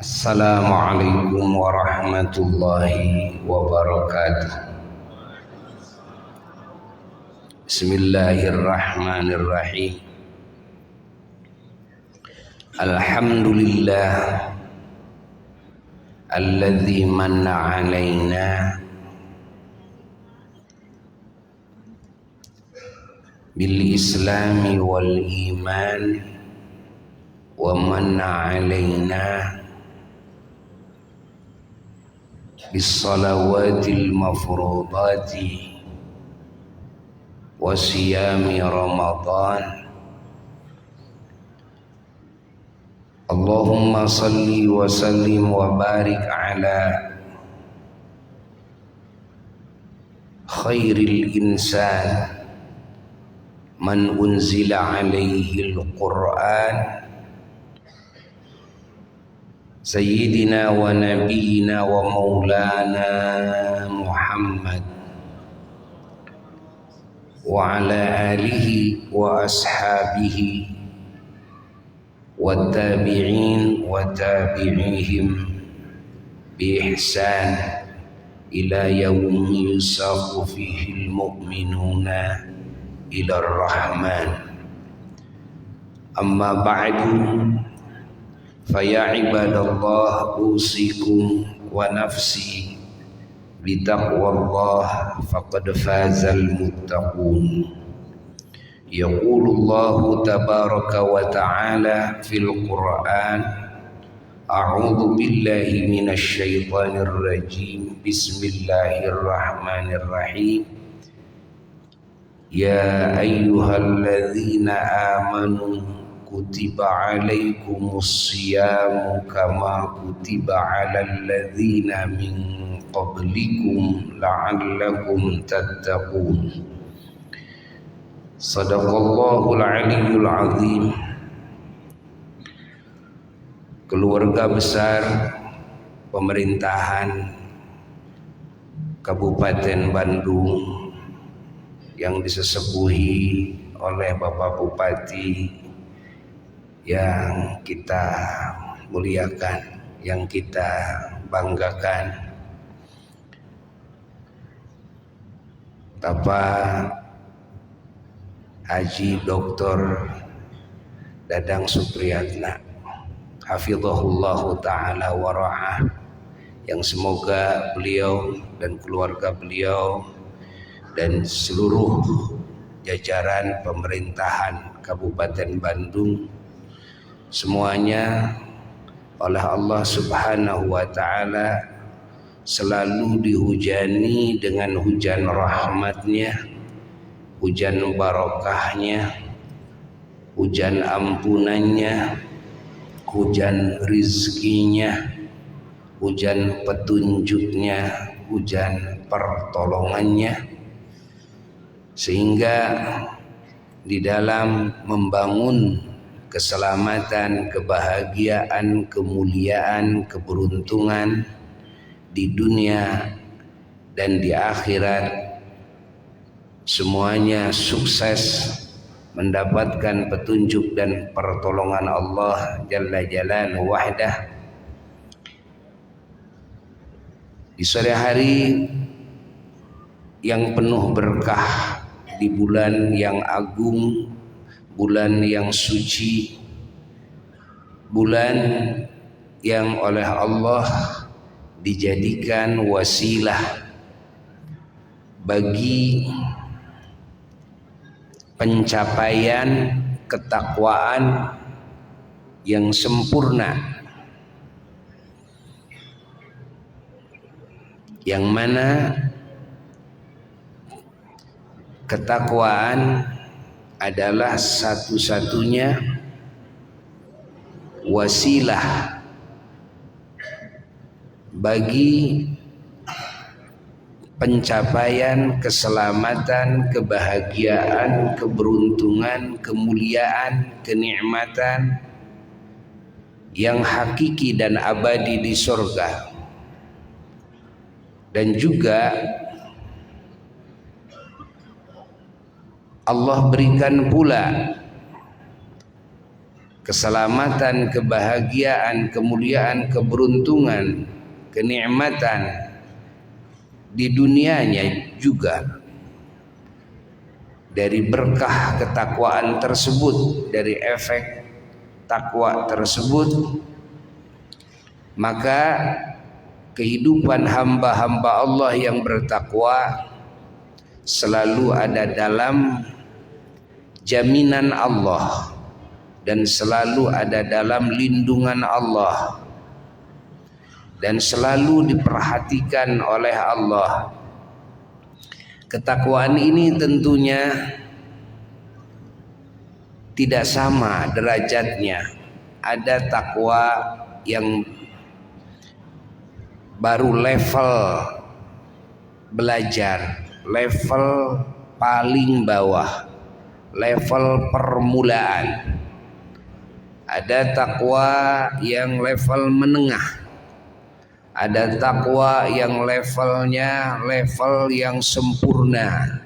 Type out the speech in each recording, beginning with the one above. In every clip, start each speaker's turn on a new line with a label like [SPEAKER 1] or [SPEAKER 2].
[SPEAKER 1] Assalamualaikum warahmatullahi wabarakatuh. Bismillahirrahmanirrahim. Alhamdulillah alladzi manna alaina bil islami wal iman wa manna alaina bisalawatil mafrudati wa siyami ramadan. Allahumma salli wa sallim wa barik ala khairil insan man unzila alaihi al-Qur'an Sayyidina wa nabiyina wa maulana Muhammad wa ala alihi wa ashabihi wa tabi'in wa tabi'ihim bi ihsan ila yaumi yusaqu fihi al-mu'minuna ila ar-rahman. Amma ba'du, faya ibadallah usikum wa nafsi bitaqwallah faqad fazal muttaqun. Yaqulullahu tabaraka wa ta'ala fil Qur'an, a'udzu billahi minasy syaithanir rajim, bismillahirrahmanirrahim. Ya ayyuhalladzina amanu kutiba alaikumus siyamu kama kutiba alal ladzina min qablikum la'allakum tattaqun. Sadaqallahul aliyyul azim. Keluarga besar pemerintahan Kabupaten Bandung yang disesepuhi oleh Bapak Bupati yang kita muliakan, yang kita banggakan, Bapak Haji Dr. Dadang Supriyatna, hafizahullahu ta'ala wa ra'ah, yang semoga beliau dan keluarga beliau dan seluruh jajaran pemerintahan Kabupaten Bandung semuanya oleh Allah Subhanahu wa ta'ala selalu dihujani dengan hujan rahmatnya, hujan barokahnya, hujan ampunannya, hujan rizkinya, hujan petunjuknya, hujan pertolongannya, sehingga di dalam membangun keselamatan, kebahagiaan, kemuliaan, keberuntungan di dunia dan di akhirat, semuanya sukses mendapatkan petunjuk dan pertolongan Allah Jalla Jalaluhu wahdah. Di sore hari yang penuh berkah, di bulan yang agung, bulan yang suci, bulan yang oleh Allah dijadikan wasilah bagi pencapaian ketakwaan yang sempurna, yang mana ketakwaan adalah satu-satunya wasilah bagi pencapaian keselamatan, kebahagiaan, keberuntungan, kemuliaan, kenikmatan yang hakiki dan abadi di surga. Dan juga Allah berikan pula keselamatan, kebahagiaan, kemuliaan, keberuntungan, kenikmatan di dunianya juga dari berkah ketakwaan tersebut, dari efek takwa tersebut. Maka kehidupan hamba-hamba Allah yang bertakwa selalu ada dalam jaminan Allah dan selalu ada dalam lindungan Allah dan selalu diperhatikan oleh Allah. Ketakwaan ini tentunya tidak sama derajatnya. Ada takwa yang baru level belajar, level paling bawah, level permulaan. Ada takwa yang level menengah. Ada takwa yang levelnya level yang sempurna.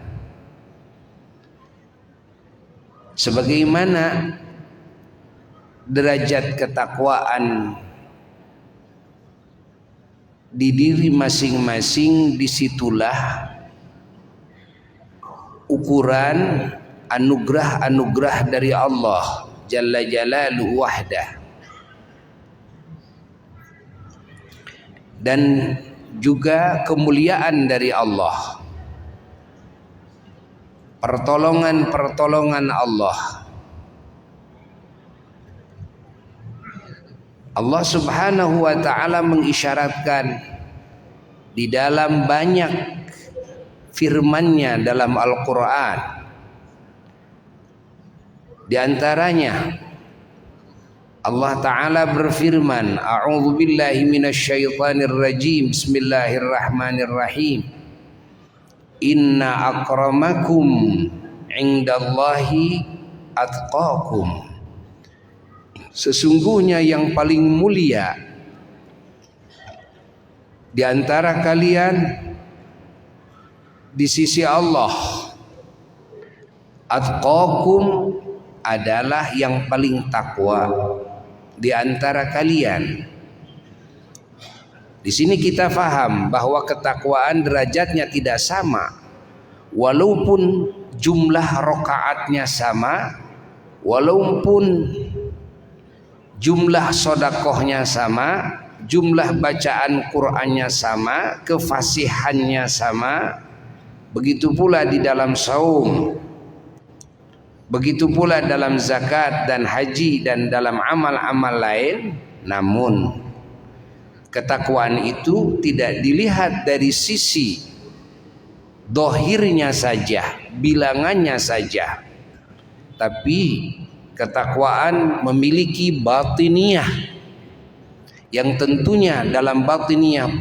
[SPEAKER 1] Sebagaimana derajat ketakwaan di diri masing-masing, disitulah ukuran anugerah-anugerah dari Allah Jalla Jalaluhu wahdah, dan juga kemuliaan dari Allah, pertolongan-pertolongan Allah. Allah Subhanahu wa ta'ala mengisyaratkan di dalam banyak firman-Nya dalam Al-Quran. Di antaranya Allah Ta'ala berfirman, A'udzu billahi minasyaitonir rajim, Bismillahirrahmanirrahim. Inna akramakum indallahi atqakum. Sesungguhnya yang paling mulia di antara kalian di sisi Allah, atqakum adalah yang paling takwa di antara kalian. Di sini kita faham bahwa ketakwaan derajatnya tidak sama, walaupun jumlah rakaatnya sama, walaupun jumlah sodakohnya sama, jumlah bacaan Qur'annya sama, kefasihannya sama. Begitu pula di dalam saum, begitu pula dalam zakat dan haji dan dalam amal-amal lain. Namun ketakwaan itu tidak dilihat dari sisi dohirnya saja, bilangannya saja, tapi ketakwaan memiliki batiniyah, yang tentunya dalam batiniyah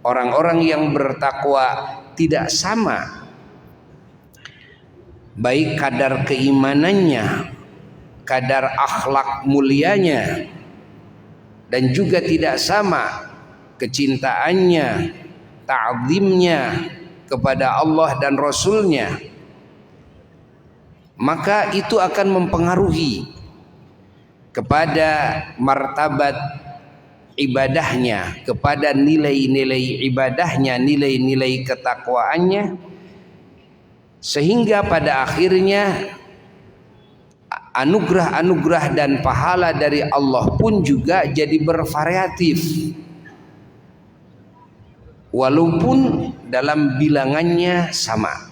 [SPEAKER 1] orang-orang yang bertakwa tidak sama, baik kadar keimanannya, kadar akhlak mulianya, dan juga tidak sama kecintaannya, ta'zimnya kepada Allah dan Rasulnya. Maka itu akan mempengaruhi kepada martabat ibadahnya, kepada nilai-nilai ibadahnya, nilai-nilai ketakwaannya, sehingga pada akhirnya anugerah-anugerah dan pahala dari Allah pun juga jadi bervariatif, walaupun dalam bilangannya sama.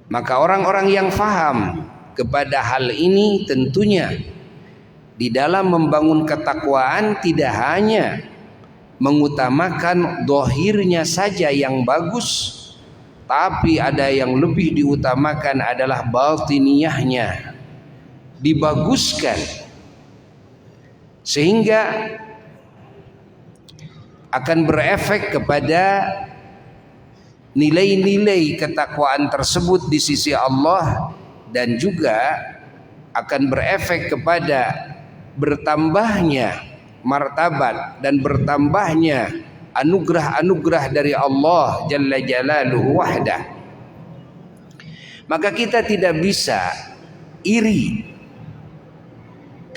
[SPEAKER 1] Maka orang-orang yang faham kepada hal ini tentunya di dalam membangun ketakwaan tidak hanya mengutamakan dohirnya saja yang bagus, tapi ada yang lebih diutamakan adalah batiniyahnya, dibaguskan, sehingga akan berefek kepada nilai-nilai ketakwaan tersebut di sisi Allah, dan juga akan berefek kepada bertambahnya martabat dan bertambahnya anugerah-anugerah dari Allah Jalla Jalaluhu wahdah. Maka kita tidak bisa iri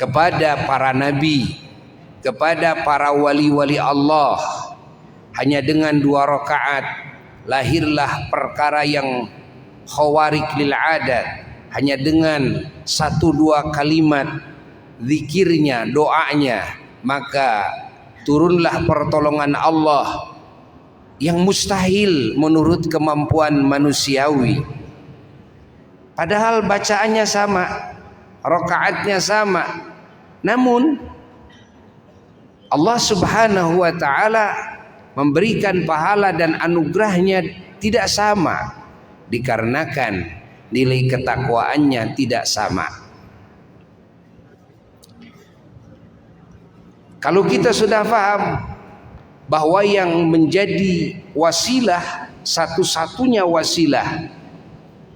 [SPEAKER 1] kepada para nabi, kepada para wali-wali Allah. Hanya dengan 2 rakaat lahirlah perkara yang khawarik lil adat. Hanya dengan 1-2 kalimat zikirnya, doanya, maka turunlah pertolongan Allah yang mustahil menurut kemampuan manusiawi. Padahal bacaannya sama, rakaatnya sama, namun Allah Subhanahu wa ta'ala memberikan pahala dan anugerahnya tidak sama, dikarenakan nilai ketakwaannya tidak sama. Kalau kita sudah paham bahwa yang menjadi wasilah, satu-satunya wasilah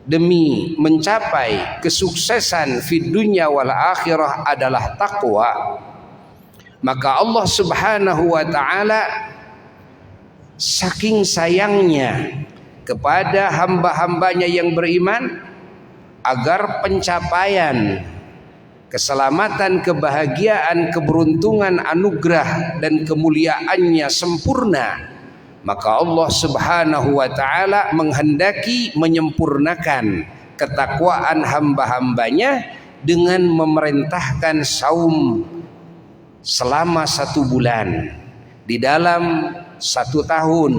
[SPEAKER 1] demi mencapai kesuksesan fid dunya wal akhirah adalah takwa, maka Allah Subhanahu wa ta'ala saking sayangnya kepada hamba-hambanya yang beriman agar pencapaian keselamatan, kebahagiaan, keberuntungan, anugerah dan kemuliaannya sempurna, maka Allah Subhanahu wa ta'ala menghendaki menyempurnakan ketakwaan hamba-hambanya dengan memerintahkan saum selama 1 bulan di dalam 1 tahun.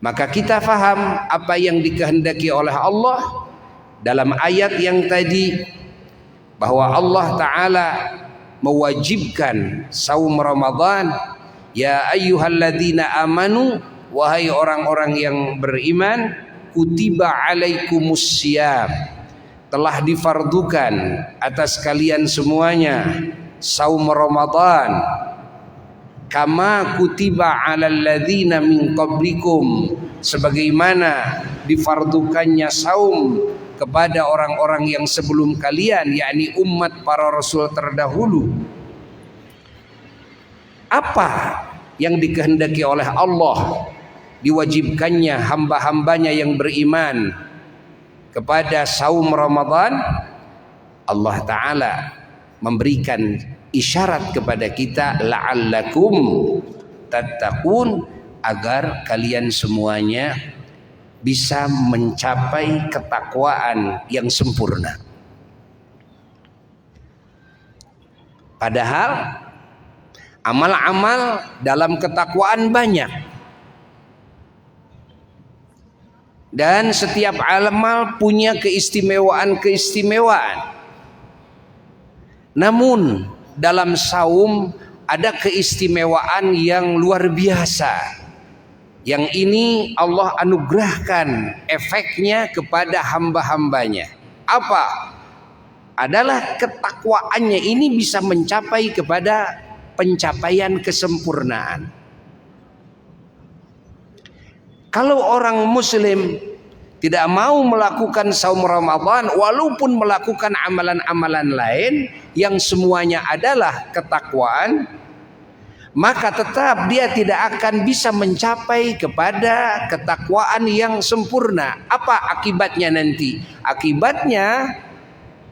[SPEAKER 1] Maka kita faham apa yang dikehendaki oleh Allah dalam ayat yang tadi, bahwa Allah Ta'ala mewajibkan saum Ramadan. Ya ayyuhalladzina amanu, wahai orang-orang yang beriman, kutiba alaikumus syiyam, telah difardukan atas kalian semuanya saum Ramadan, kama kutiba alal ladzina min qablikum, sebagaimana difardukannya saum kepada orang-orang yang sebelum kalian, yakni umat para rasul terdahulu. Apa yang dikehendaki oleh Allah diwajibkannya hamba-hambanya yang beriman kepada saum Ramadan? Allah Ta'ala memberikan isyarat kepada kita, la'allakum tattaqun, agar kalian semuanya bisa mencapai ketakwaan yang sempurna. Padahal amal-amal dalam ketakwaan banyak, dan setiap amal punya keistimewaan. Namun dalam saum ada keistimewaan yang luar biasa. Yang ini Allah anugerahkan efeknya kepada hamba-hambanya. Apa? Adalah ketakwaannya ini bisa mencapai kepada pencapaian kesempurnaan. Kalau orang muslim tidak mau melakukan saum Ramadan, walaupun melakukan amalan-amalan lain yang semuanya adalah ketakwaan, maka tetap dia tidak akan bisa mencapai kepada ketakwaan yang sempurna. Apa akibatnya nanti? Akibatnya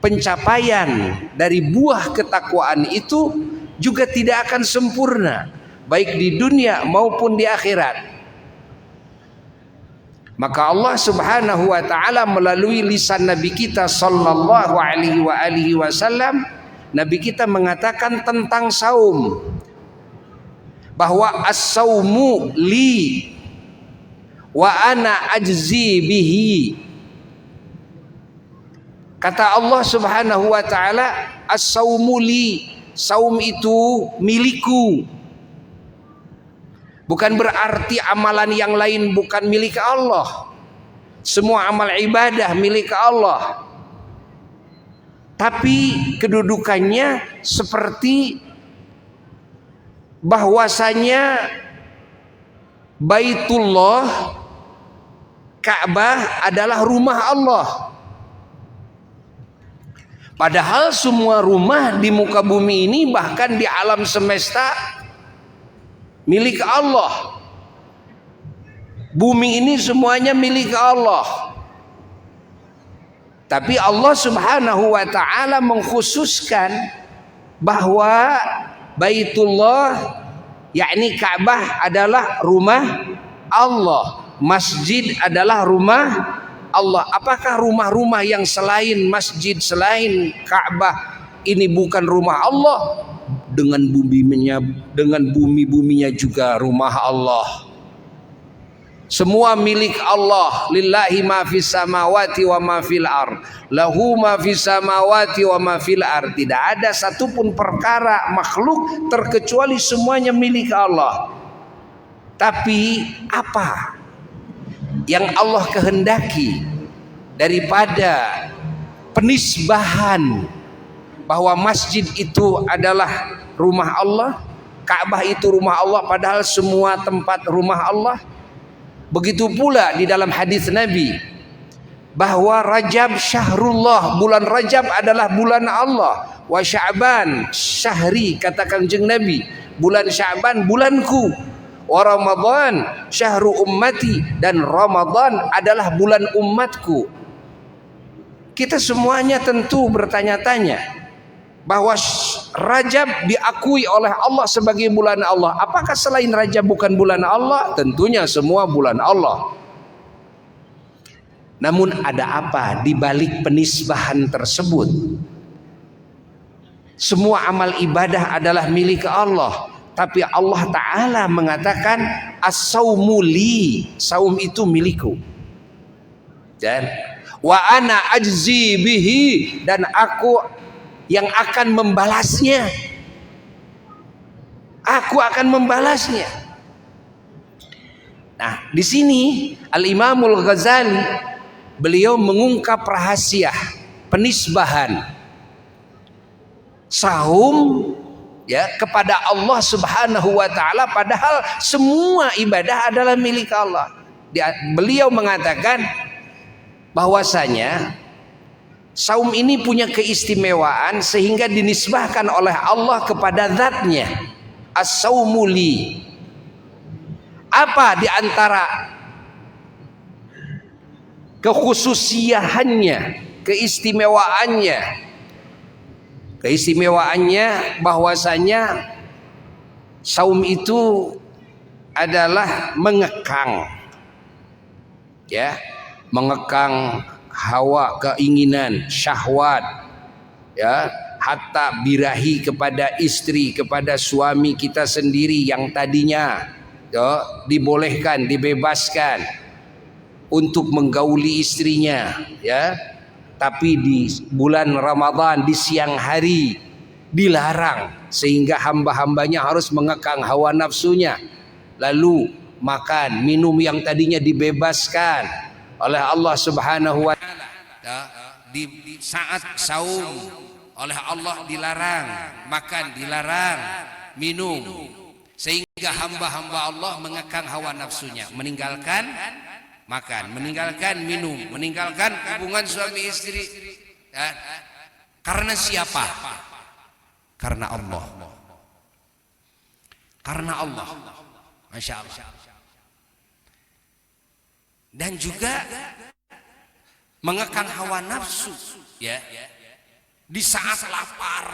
[SPEAKER 1] pencapaian dari buah ketakwaan itu juga tidak akan sempurna, baik di dunia maupun di akhirat. Maka Allah Subhanahu wa ta'ala melalui lisan Nabi kita sallallahu alaihi wasallam, Nabi kita mengatakan tentang saum, bahwa as-saumu li wa ana ajzi bihi. Kata Allah Subhanahu wa ta'ala, as-saumu li, saum itu milikku. Bukan berarti amalan yang lain bukan milik Allah. Semua amal ibadah milik Allah. Tapi kedudukannya seperti bahwasanya Baitullah, Ka'bah adalah rumah Allah. Padahal semua rumah di muka bumi ini, bahkan di alam semesta, milik Allah. Bumi ini semuanya milik Allah. Tapi Allah Subhanahu wa taala mengkhususkan bahwa Baitullah yakni Ka'bah adalah rumah Allah, masjid adalah rumah Allah. Apakah rumah-rumah yang selain masjid, selain Ka'bah ini bukan rumah Allah? Dengan bumi-buminya juga rumah Allah. Semua milik Allah. Lillahi ma fis samawati wa ma fil ard. Lahu ma fis samawati wa ma fil ard. Tidak ada satupun perkara makhluk terkecuali semuanya milik Allah. Tapi apa yang Allah kehendaki daripada penisbahan bahwa masjid itu adalah rumah Allah, Ka'bah itu rumah Allah, padahal semua tempat rumah Allah. Begitu pula di dalam hadis Nabi bahwa Rajab syahrullah, bulan Rajab adalah bulan Allah. Wa Sya'ban syahri, kata Kanjeng Nabi, bulan Sya'ban bulanku. Wa Ramadan syahru ummati, dan Ramadan adalah bulan umatku. Kita semuanya tentu bertanya-tanya bahwa Rajab diakui oleh Allah sebagai bulan Allah. Apakah selain Rajab bukan bulan Allah? Tentunya semua bulan Allah. Namun ada apa di balik penisbahan tersebut? Semua amal ibadah adalah milik Allah, tapi Allah Ta'ala mengatakan as-saumu li, saum itu milikku, dan wa ana ajzi bihi, dan aku yang akan membalasnya. Aku akan membalasnya. Nah, di sini Al-Imamul Ghazali beliau mengungkap rahasia penisbahan saum ya kepada Allah Subhanahu wa taala, padahal semua ibadah adalah milik Allah. Beliau mengatakan bahwasanya saum ini punya keistimewaan sehingga dinisbahkan oleh Allah kepada zatnya. As-saumu li. Apa di antara kekhususiahannya, keistimewaannya? Keistimewaannya bahwasanya saum itu adalah mengekang, ya, mengekang hawa, keinginan, syahwat, ya, hatta birahi kepada istri, kepada suami kita sendiri yang tadinya ya, dibolehkan, dibebaskan untuk menggauli istrinya, ya, tapi di bulan Ramadan di siang hari dilarang, sehingga hamba-hambanya harus mengekang hawa nafsunya, lalu makan minum yang tadinya dibebaskan oleh Allah Subhanahu wa taala di saat saum oleh Allah dilarang, makan dilarang, minum, sehingga hamba-hamba Allah mengekang hawa nafsunya, meninggalkan makan, meninggalkan minum, meninggalkan hubungan suami istri, ya. Karena siapa? Karena Allah. Karena Allah. Masya Allah. Dan juga mengekang hawa nafsu, ya, di saat lapar,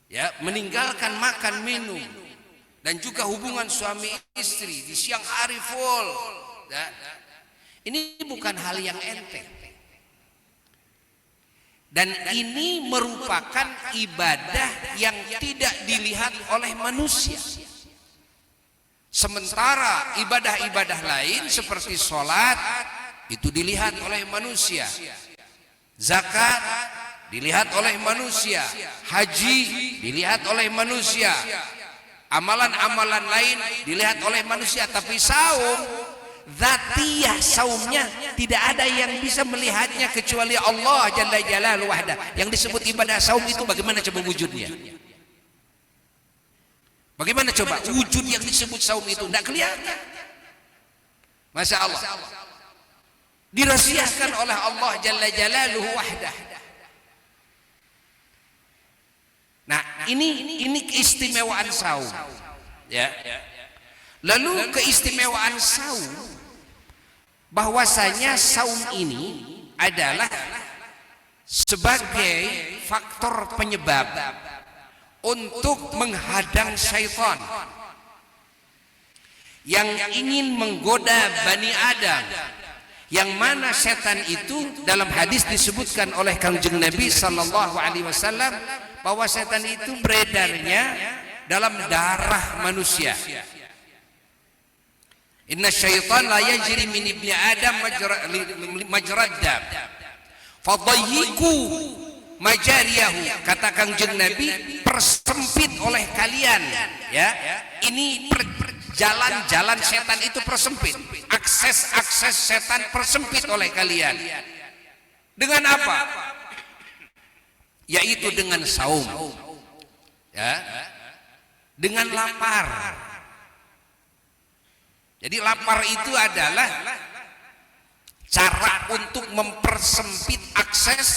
[SPEAKER 1] ya, meninggalkan makan minum, dan juga hubungan suami istri di siang hari full, ya. Ini bukan hal yang enteng, dan ini merupakan ibadah yang tidak dilihat oleh manusia. Sementara ibadah-ibadah lain seperti sholat itu dilihat oleh manusia, zakat dilihat oleh manusia, haji dilihat oleh manusia, amalan-amalan lain dilihat oleh manusia. Tapi saum, zatiyah saumnya tidak ada yang bisa melihatnya kecuali Allah Jalla Jalaluhu wahda. Yang disebut ibadah saum itu bagaimana coba wujudnya? Bagaimana coba wujud yang disebut saum itu? Tidak kelihatan. Masya Allah. Dirahasiakan oleh Allah Jalla Jalaluhu wahdah. Nah, ini keistimewaan saum, ya. Lalu keistimewaan saum bahwasanya saum ini adalah sebagai faktor penyebab untuk menghadang syaitan yang ingin menggoda Bani Adam, yang mana setan itu dalam hadis disebutkan oleh Kangjeng Nabi sallallahu alaihi wasallam bahwa setan itu beredarnya dalam darah manusia. Inna syaitan la yajri min ibni Adam majrad dam fadayyiku majariyahu, kata Kangjeng Nabi, persempit oleh kalian ya, ini jalan-jalan setan itu persempit, akses setan persempit oleh kalian. Dengan apa? Yaitu dengan saum ya, dengan lapar. Jadi lapar itu adalah cara untuk mempersempit akses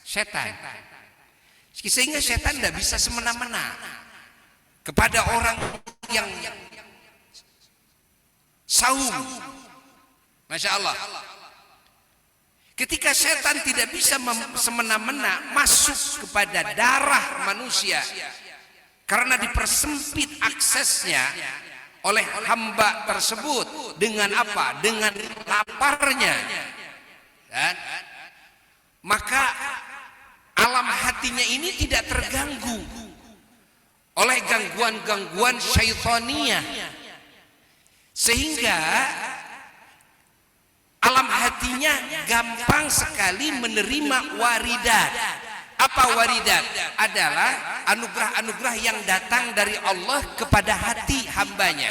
[SPEAKER 1] setan, sehingga setan tidak bisa semena-mena kepada orang yang saum. Masya Allah, ketika setan tidak bisa semena-mena masuk kepada darah manusia karena dipersempit aksesnya oleh hamba tersebut dengan apa? Dengan laparnya, dan maka alam hatinya ini tidak terganggu oleh gangguan-gangguan syaitaniyah, sehingga alam hatinya gampang sekali menerima waridat. Apa waridat? Adalah anugerah-anugerah yang datang dari Allah kepada hati hambanya.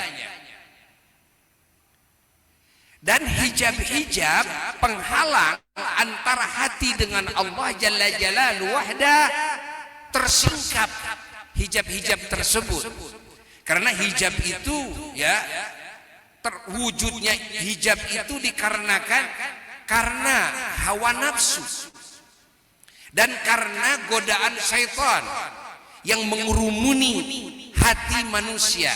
[SPEAKER 1] Dan hijab-hijab penghalang antara hati dengan Allah Jalla Jalaluhu wahda tersingkap hijab-hijab tersebut. Karena hijab itu ya, terwujudnya hijab itu dikarenakan karena hawa nafsu dan karena godaan syaitan yang mengurumuni hati manusia.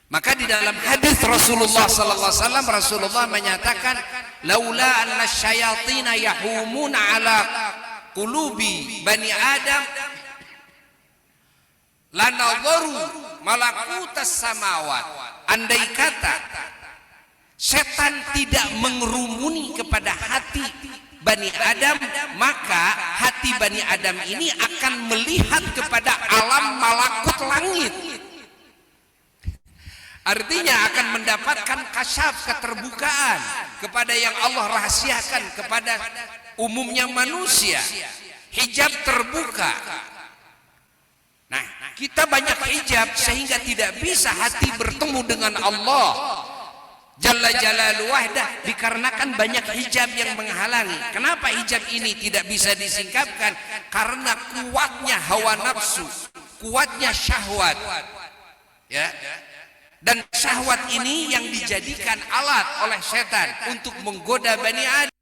[SPEAKER 1] Maka di dalam hadis Rasulullah sallallahu alaihi wasallam, Rasulullah menyatakan, laula anna syayatina yahumuna ala qulubi bani Adam lanadharu malakutas samawat. Andai kata setan tidak mengerumuni kepada hati Bani Adam, maka hati Bani Adam ini akan melihat kepada alam malakut langit. Artinya akan mendapatkan kasyaf, keterbukaan kepada yang Allah rahasiakan kepada umumnya manusia. Hijab terbuka. Nah, kita banyak hijab sehingga tidak bisa hati bertemu dengan Allah Jalla Jalaluhu wahdah, dikarenakan banyak hijab yang menghalangi. Kenapa hijab ini tidak bisa disingkapkan? Karena kuatnya hawa nafsu, kuatnya syahwat ya. Dan syahwat ini yang dijadikan alat oleh setan untuk menggoda Bani Adam.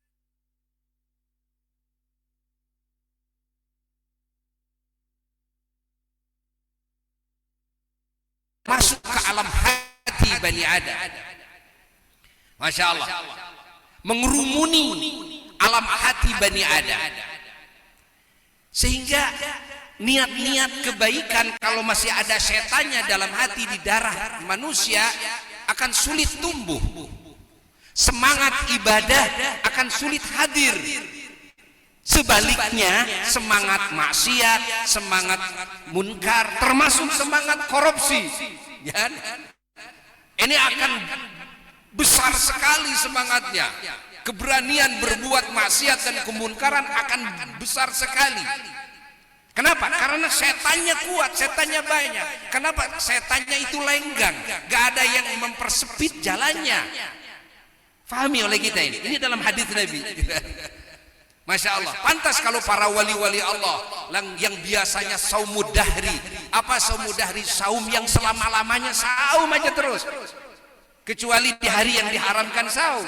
[SPEAKER 1] Masuk ke alam hati Bani Adam. Masya Allah, mengerumuni alam hati Bani Adam, sehingga niat-niat kebaikan kalau masih ada setannya dalam hati di darah manusia akan sulit tumbuh. Semangat ibadah akan sulit hadir. Sebaliknya semangat maksiat, semangat munkar, termasuk semangat korupsi ya, ini akan besar sekali semangatnya. Keberanian berbuat maksiat dan kemunkaran akan besar sekali. Kenapa? Karena setannya kuat, setannya banyak. Kenapa? Setannya itu lenggang, gak ada yang mempersempit jalannya. Fahami oleh kita ini. Ini dalam hadis Nabi. Masya Allah. Pantas kalau para wali-wali Allah yang biasanya saumud dahri. Apa saumud dahri? Saum yang selama-lamanya saum aja terus, kecuali di hari yang diharamkan saum.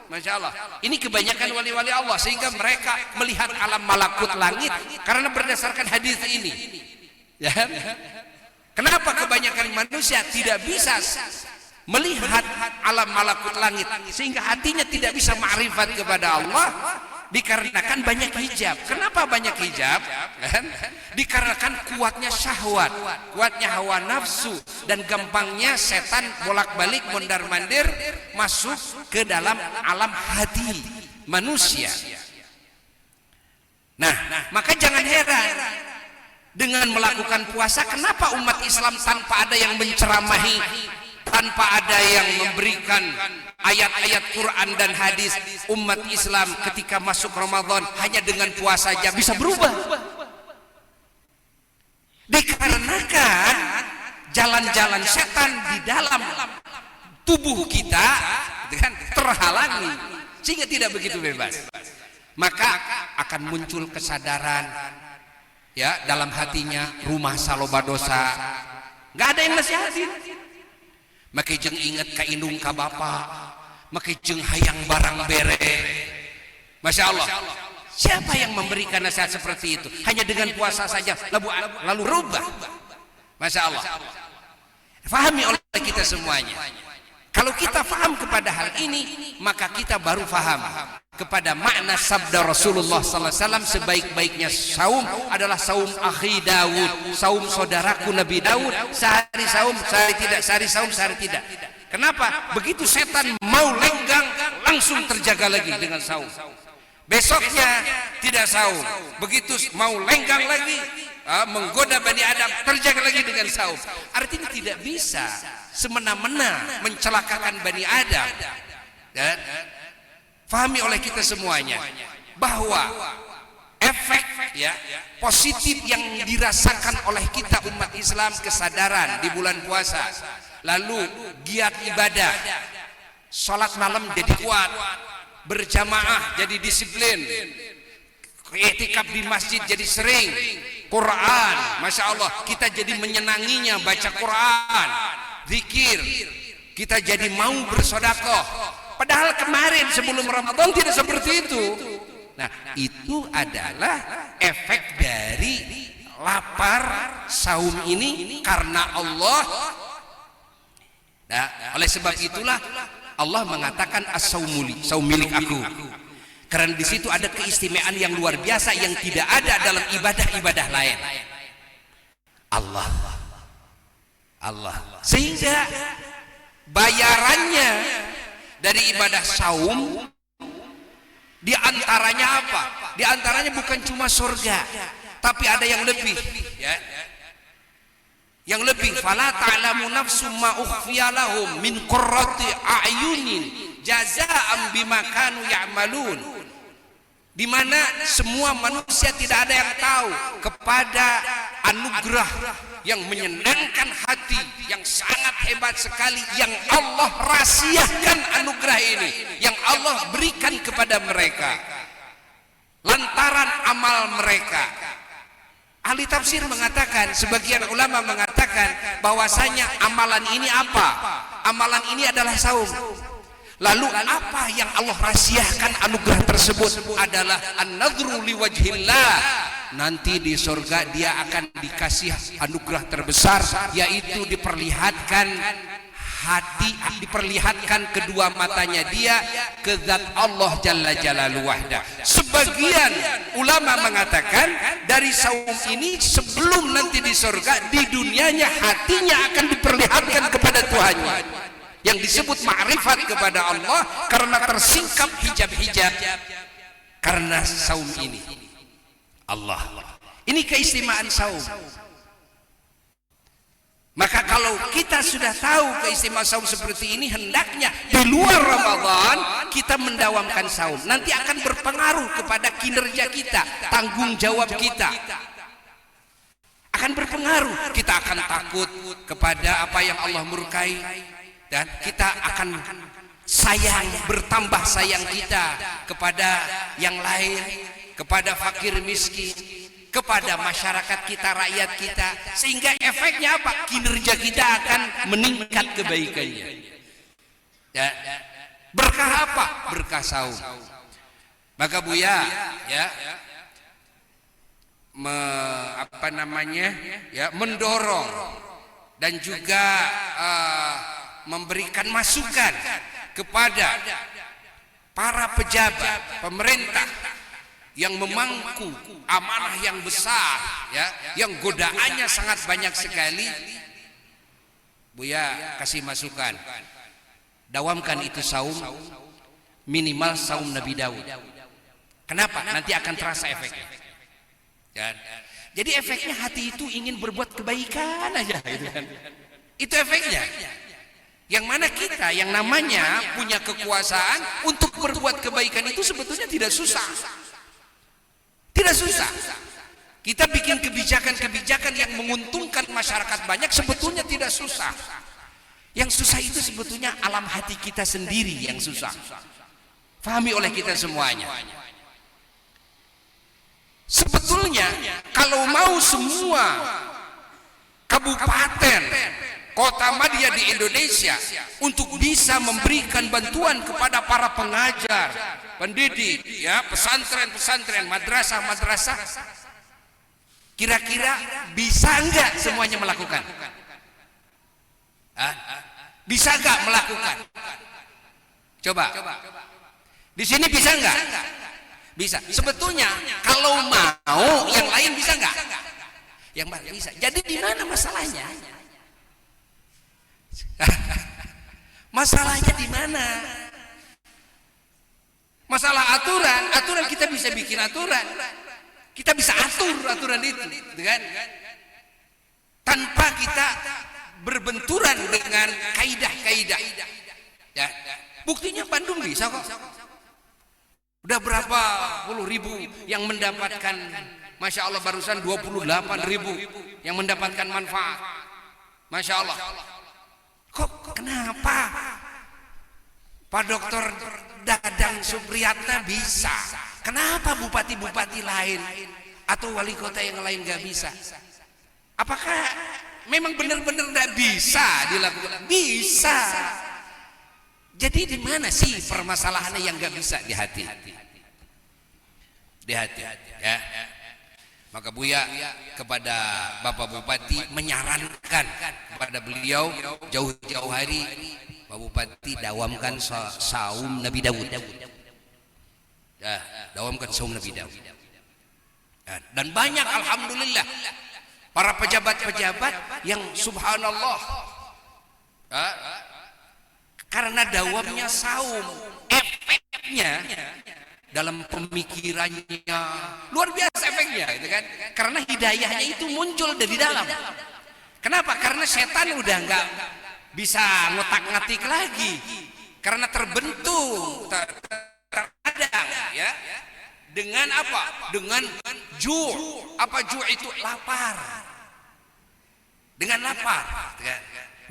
[SPEAKER 1] Masya Allah, ini kebanyakan wali-wali Allah, sehingga mereka melihat alam malakut langit karena berdasarkan hadis ini ya. Kenapa kebanyakan manusia tidak bisa melihat alam malakut langit, sehingga hatinya tidak bisa ma'rifat kepada Allah? Dikarenakan banyak hijab. Kenapa banyak hijab? Kan? Dikarenakan kuatnya syahwat, kuatnya hawa nafsu, dan gampangnya setan bolak-balik mondar-mandir masuk ke dalam alam hati manusia. Nah, maka jangan heran dengan melakukan puasa, kenapa umat Islam tanpa ada yang menceramahi, tanpa ada yang memberikan ayat-ayat Quran dan hadis, umat Islam ketika masuk Ramadan hanya dengan puasa saja bisa berubah. Dikarenakan jalan-jalan setan di dalam tubuh kita terhalangi, sehingga tidak begitu bebas. Maka akan muncul kesadaran ya dalam hatinya, rumah saloba dosa, nggak ada yang nasihatin. Maka jeung inget ka indung ka bapa, maka jeung hayang barang bere. Masya Allah, siapa yang memberikan nasihat seperti itu? Hanya dengan puasa saja lalu rubah. Masya Allah, fahami oleh kita semuanya. Kalau kita faham kepada hal ini, maka kita baru faham kepada makna sabda Rasulullah sallallahu alaihi wasallam, sebaik-baiknya saum adalah saum akhi Daud, saum saudaraku Nabi Daud, sehari saum, sehari tidak, sehari saum, sehari tidak. Kenapa? Begitu setan mau lenggang, langsung terjaga lagi dengan saum. Besoknya tidak saum, begitu mau lenggang lagi, menggoda Bani Adam, terjaga lagi dengan saum. Artinya tidak bisa semena-mena mencelakakan Bani Adam. Dan fahami oleh kita semuanya bahwa efek ya positif yang dirasakan oleh kita umat Islam, kesadaran di bulan puasa, lalu giat ibadah, sholat malam jadi kuat, berjamaah jadi disiplin, i'tikaf di masjid jadi sering, Quran, Masya Allah, kita jadi menyenanginya baca Quran, zikir, kita jadi mau bersedekah. Padahal kemarin sebelum Ramadan tidak seperti itu. Nah, itu adalah efek dari lapar saum ini karena Allah. Nah, oleh sebab itulah Allah mengatakan as-saumuli, saum milik aku. Karena di situ ada keistimewaan yang luar biasa yang tidak ada dalam ibadah-ibadah lain. Allah. Sehingga bayarannya dari ibadah saum di antaranya apa? Di antaranya bukan cuma surga, tapi ada yang lebih, ya. Yang lebih, fala ta'lamu nafsum ma ukhfiya lahum min qurrati a'yunin jazaa'an bima kanu ya'malun. Di mana semua manusia tidak ada yang tahu kepada anugerah yang menyenangkan hati, yang sangat hebat sekali, yang Allah rahasiakan anugerah ini, yang Allah berikan kepada mereka lantaran amal mereka. Ahli tafsir mengatakan, sebagian ulama mengatakan bahwasanya amalan ini apa? Amalan ini adalah saum. Lalu apa yang Allah rahasiakan anugerah tersebut? Adalah an-nadhru liwajhillah. Nanti di surga dia akan dikasih anugerah terbesar, yaitu diperlihatkan hati, diperlihatkan kedua matanya dia ke zat Allah Jalla Jalaluhu wahda. Sebagian ulama mengatakan dari saum ini sebelum nanti di surga, di dunianya hatinya akan diperlihatkan kepada Tuhannya, yang disebut ma'rifat kepada Allah karena tersingkap hijab-hijab karena saum ini. Allah. Ini keistimewaan saum. Maka kalau kita sudah tahu keistimewaan saum seperti ini, hendaknya di luar Ramadan kita mendawamkan saum. Nanti akan berpengaruh kepada kinerja kita, tanggung jawab kita. Akan berpengaruh. Kita akan takut kepada apa yang Allah murkai, dan kita akan sayang, bertambah sayang kita kepada yang lain, kepada fakir miskin, kepada masyarakat kita, rakyat kita, sehingga efeknya apa? Kinerja kita akan meningkat kebaikannya. Ya. Berkah apa? Berkah saum. Maka Buya ya mendorong dan juga memberikan masukan kepada para pejabat pemerintah yang memangku amanah yang besar, ya, yang godaannya sangat banyak sekali, Buya kasih masukan, dawamkan itu saum, minimal saum Nabi Daud. Kenapa? Nanti akan terasa efeknya. Ya. Jadi efeknya hati itu ingin berbuat kebaikan aja, gitu kan. Itu efeknya. Yang mana kita yang namanya punya kekuasaan untuk berbuat kebaikan itu sebetulnya tidak susah. Tidak susah. Kita bikin kebijakan-kebijakan yang menguntungkan masyarakat banyak sebetulnya tidak susah. Yang susah itu sebetulnya alam hati kita sendiri yang susah. Fahami oleh kita semuanya. Sebetulnya kalau mau semua kabupaten, kota madya di Indonesia untuk bisa memberikan bantuan kepada para pengajar, pendidik, ya, pesantren-pesantren, madrasah-madrasah, kira-kira bisa enggak semuanya melakukan? Bisa enggak melakukan? Coba. Di sini bisa enggak? Bisa. Sebetulnya kalau mau yang lain bisa enggak? Yang bisa. Jadi di mana masalahnya? Masalahnya di mana? Masalah aturan kita bisa bikin aturan. Kita bisa atur aturan itu, gitu kan? Tanpa kita berbenturan dengan kaidah-kaidah. Ya, buktinya Bandung bisa kok. Udah berapa puluh ribu yang mendapatkan, Masya Allah, barusan 28.000 yang mendapatkan manfaat. Masya Allah. Kok kenapa Pak Dokter Dadang Supriyatna bisa? Kenapa bupati-bupati lain atau wali kota yang lain gak bisa? Apakah memang benar-benar gak bisa dilakukan? Bisa. Jadi di mana sih permasalahannya yang gak bisa di hati? Di hati, ya. Maka Buya kepada Bapak Bupati menyarankan kepada beliau jauh-jauh hari, Pak Bupati dawamkan saum Nabi Daud. Ya, dawamkan saum Nabi Daud. Ya, dan banyak alhamdulillah para pejabat-pejabat yang subhanallah, ya, karena dawamnya saum, efeknya dalam pemikirannya luar biasa efeknya, gitu kan? Karena hidayahnya itu muncul dari dalam. Kenapa? Karena setan udah nggak bisa ngotak-ngatik lagi, karena terbentuk terkadang, ya, dengan apa? Dengan ju'. Apa ju' itu? Lapar. Dengan lapar, gitu kan?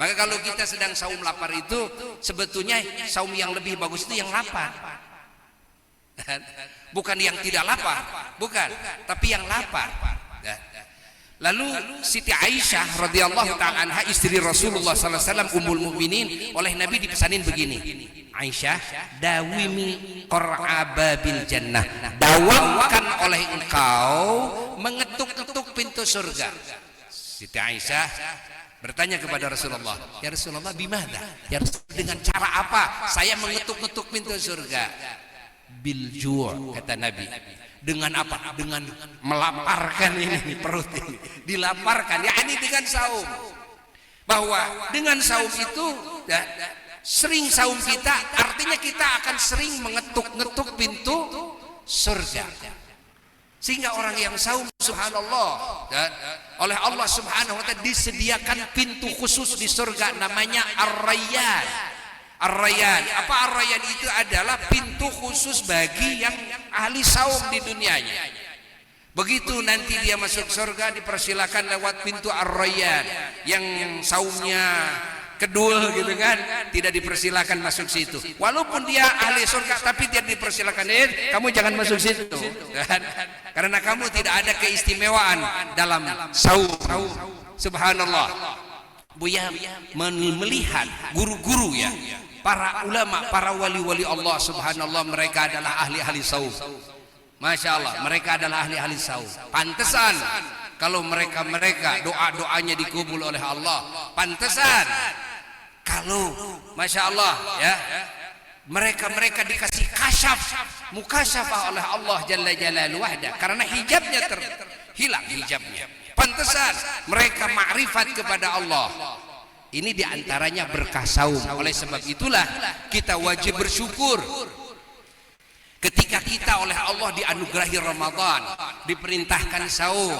[SPEAKER 1] Maka kalau kita sedang saum lapar itu sebetulnya saum yang lebih bagus itu yang lapar. Bukan yang tidak lapar, bukan, tapi yang lapar. Lalu Siti Aisyah radhiyallahu ta'ala anha, istri Rasulullah sallallahu alaihi wasallam, ummul mukminin, oleh Nabi dipesanin begini, Aisyah, dawimi qur'ababil jannah, dawamkan oleh engkau mengetuk-ketuk pintu surga. Siti Aisyah bertanya kepada Rasulullah, ya Rasulullah, bimana? Ya Rasulullah, dengan cara apa saya mengetuk-ketuk pintu surga? Bil ju', kata Nabi. Dengan apa? Dengan melaparkan ini perut ini, dilaparkan. Ya, ini dengan saum. Bahwa dengan saum itu, ya, sering saum kita, artinya kita akan sering mengetuk-ngetuk pintu surga. Sehingga orang yang saum, subhanallah, ya, oleh Allah subhanahu wa ta'ala disediakan pintu khusus di surga, namanya Ar-Rayyan. Ar-Rayyan, apa Ar-Rayyan itu? Adalah pintu khusus bagi yang ahli saum di dunianya. Begitu nanti dia masuk surga, dipersilakan lewat pintu Ar-Rayyan. Yang saumnya kedul, gitu kan, tidak dipersilakan masuk situ. Walaupun dia ahli surga, tapi dia dipersilakan, kamu jangan masuk situ, kan? Karena kamu tidak ada keistimewaan dalam saum. Subhanallah. Buya melihat guru-guru, ya, para ulama, para wali-wali Allah subhanallah, mereka adalah ahli-ahli saum. Masya Allah, mereka adalah ahli-ahli saum. Pantesan kalau mereka doa-doanya dikabul oleh Allah. Pantesan kalau Masya Allah, ya, mereka dikasih kasyaf, mukasyafah oleh Allah Jalla Jalaluhu wahda, karena hijabnya terhilang hijabnya. Pantesan mereka ma'rifat kepada Allah. Ini diantaranya berkah saum. Oleh sebab itulah kita wajib bersyukur ketika kita oleh Allah dianugerahi Ramadan, diperintahkan saum,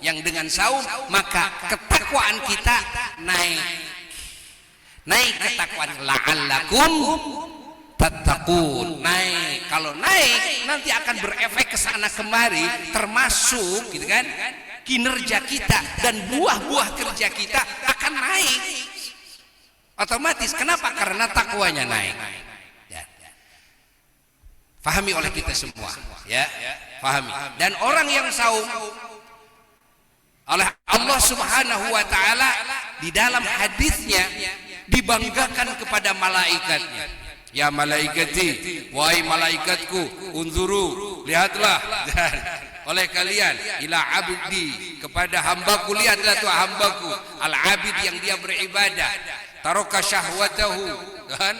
[SPEAKER 1] yang dengan saum maka ketakwaan kita naik ketakwaan, la'allakum tattaqun, naik. Kalau naik nanti akan berefek ke sana kemari, termasuk gitu kan, kinerja kita dan buah-buah kerja kita akan naik otomatis. Kenapa? Karena takwanya naik. Fahami oleh kita semua, ya, fahami. Dan orang yang saum oleh Allah Subhanahu wa taala di dalam hadisnya dibanggakan kepada malaikatnya. Ya malaikati, wahai malaikatku, unzuru, lihatlah oleh kalian ila abdi, kepada hambaku, lihatlah tuh hambaku al-abid yang dia beribadah, taraka syahwatahu kan,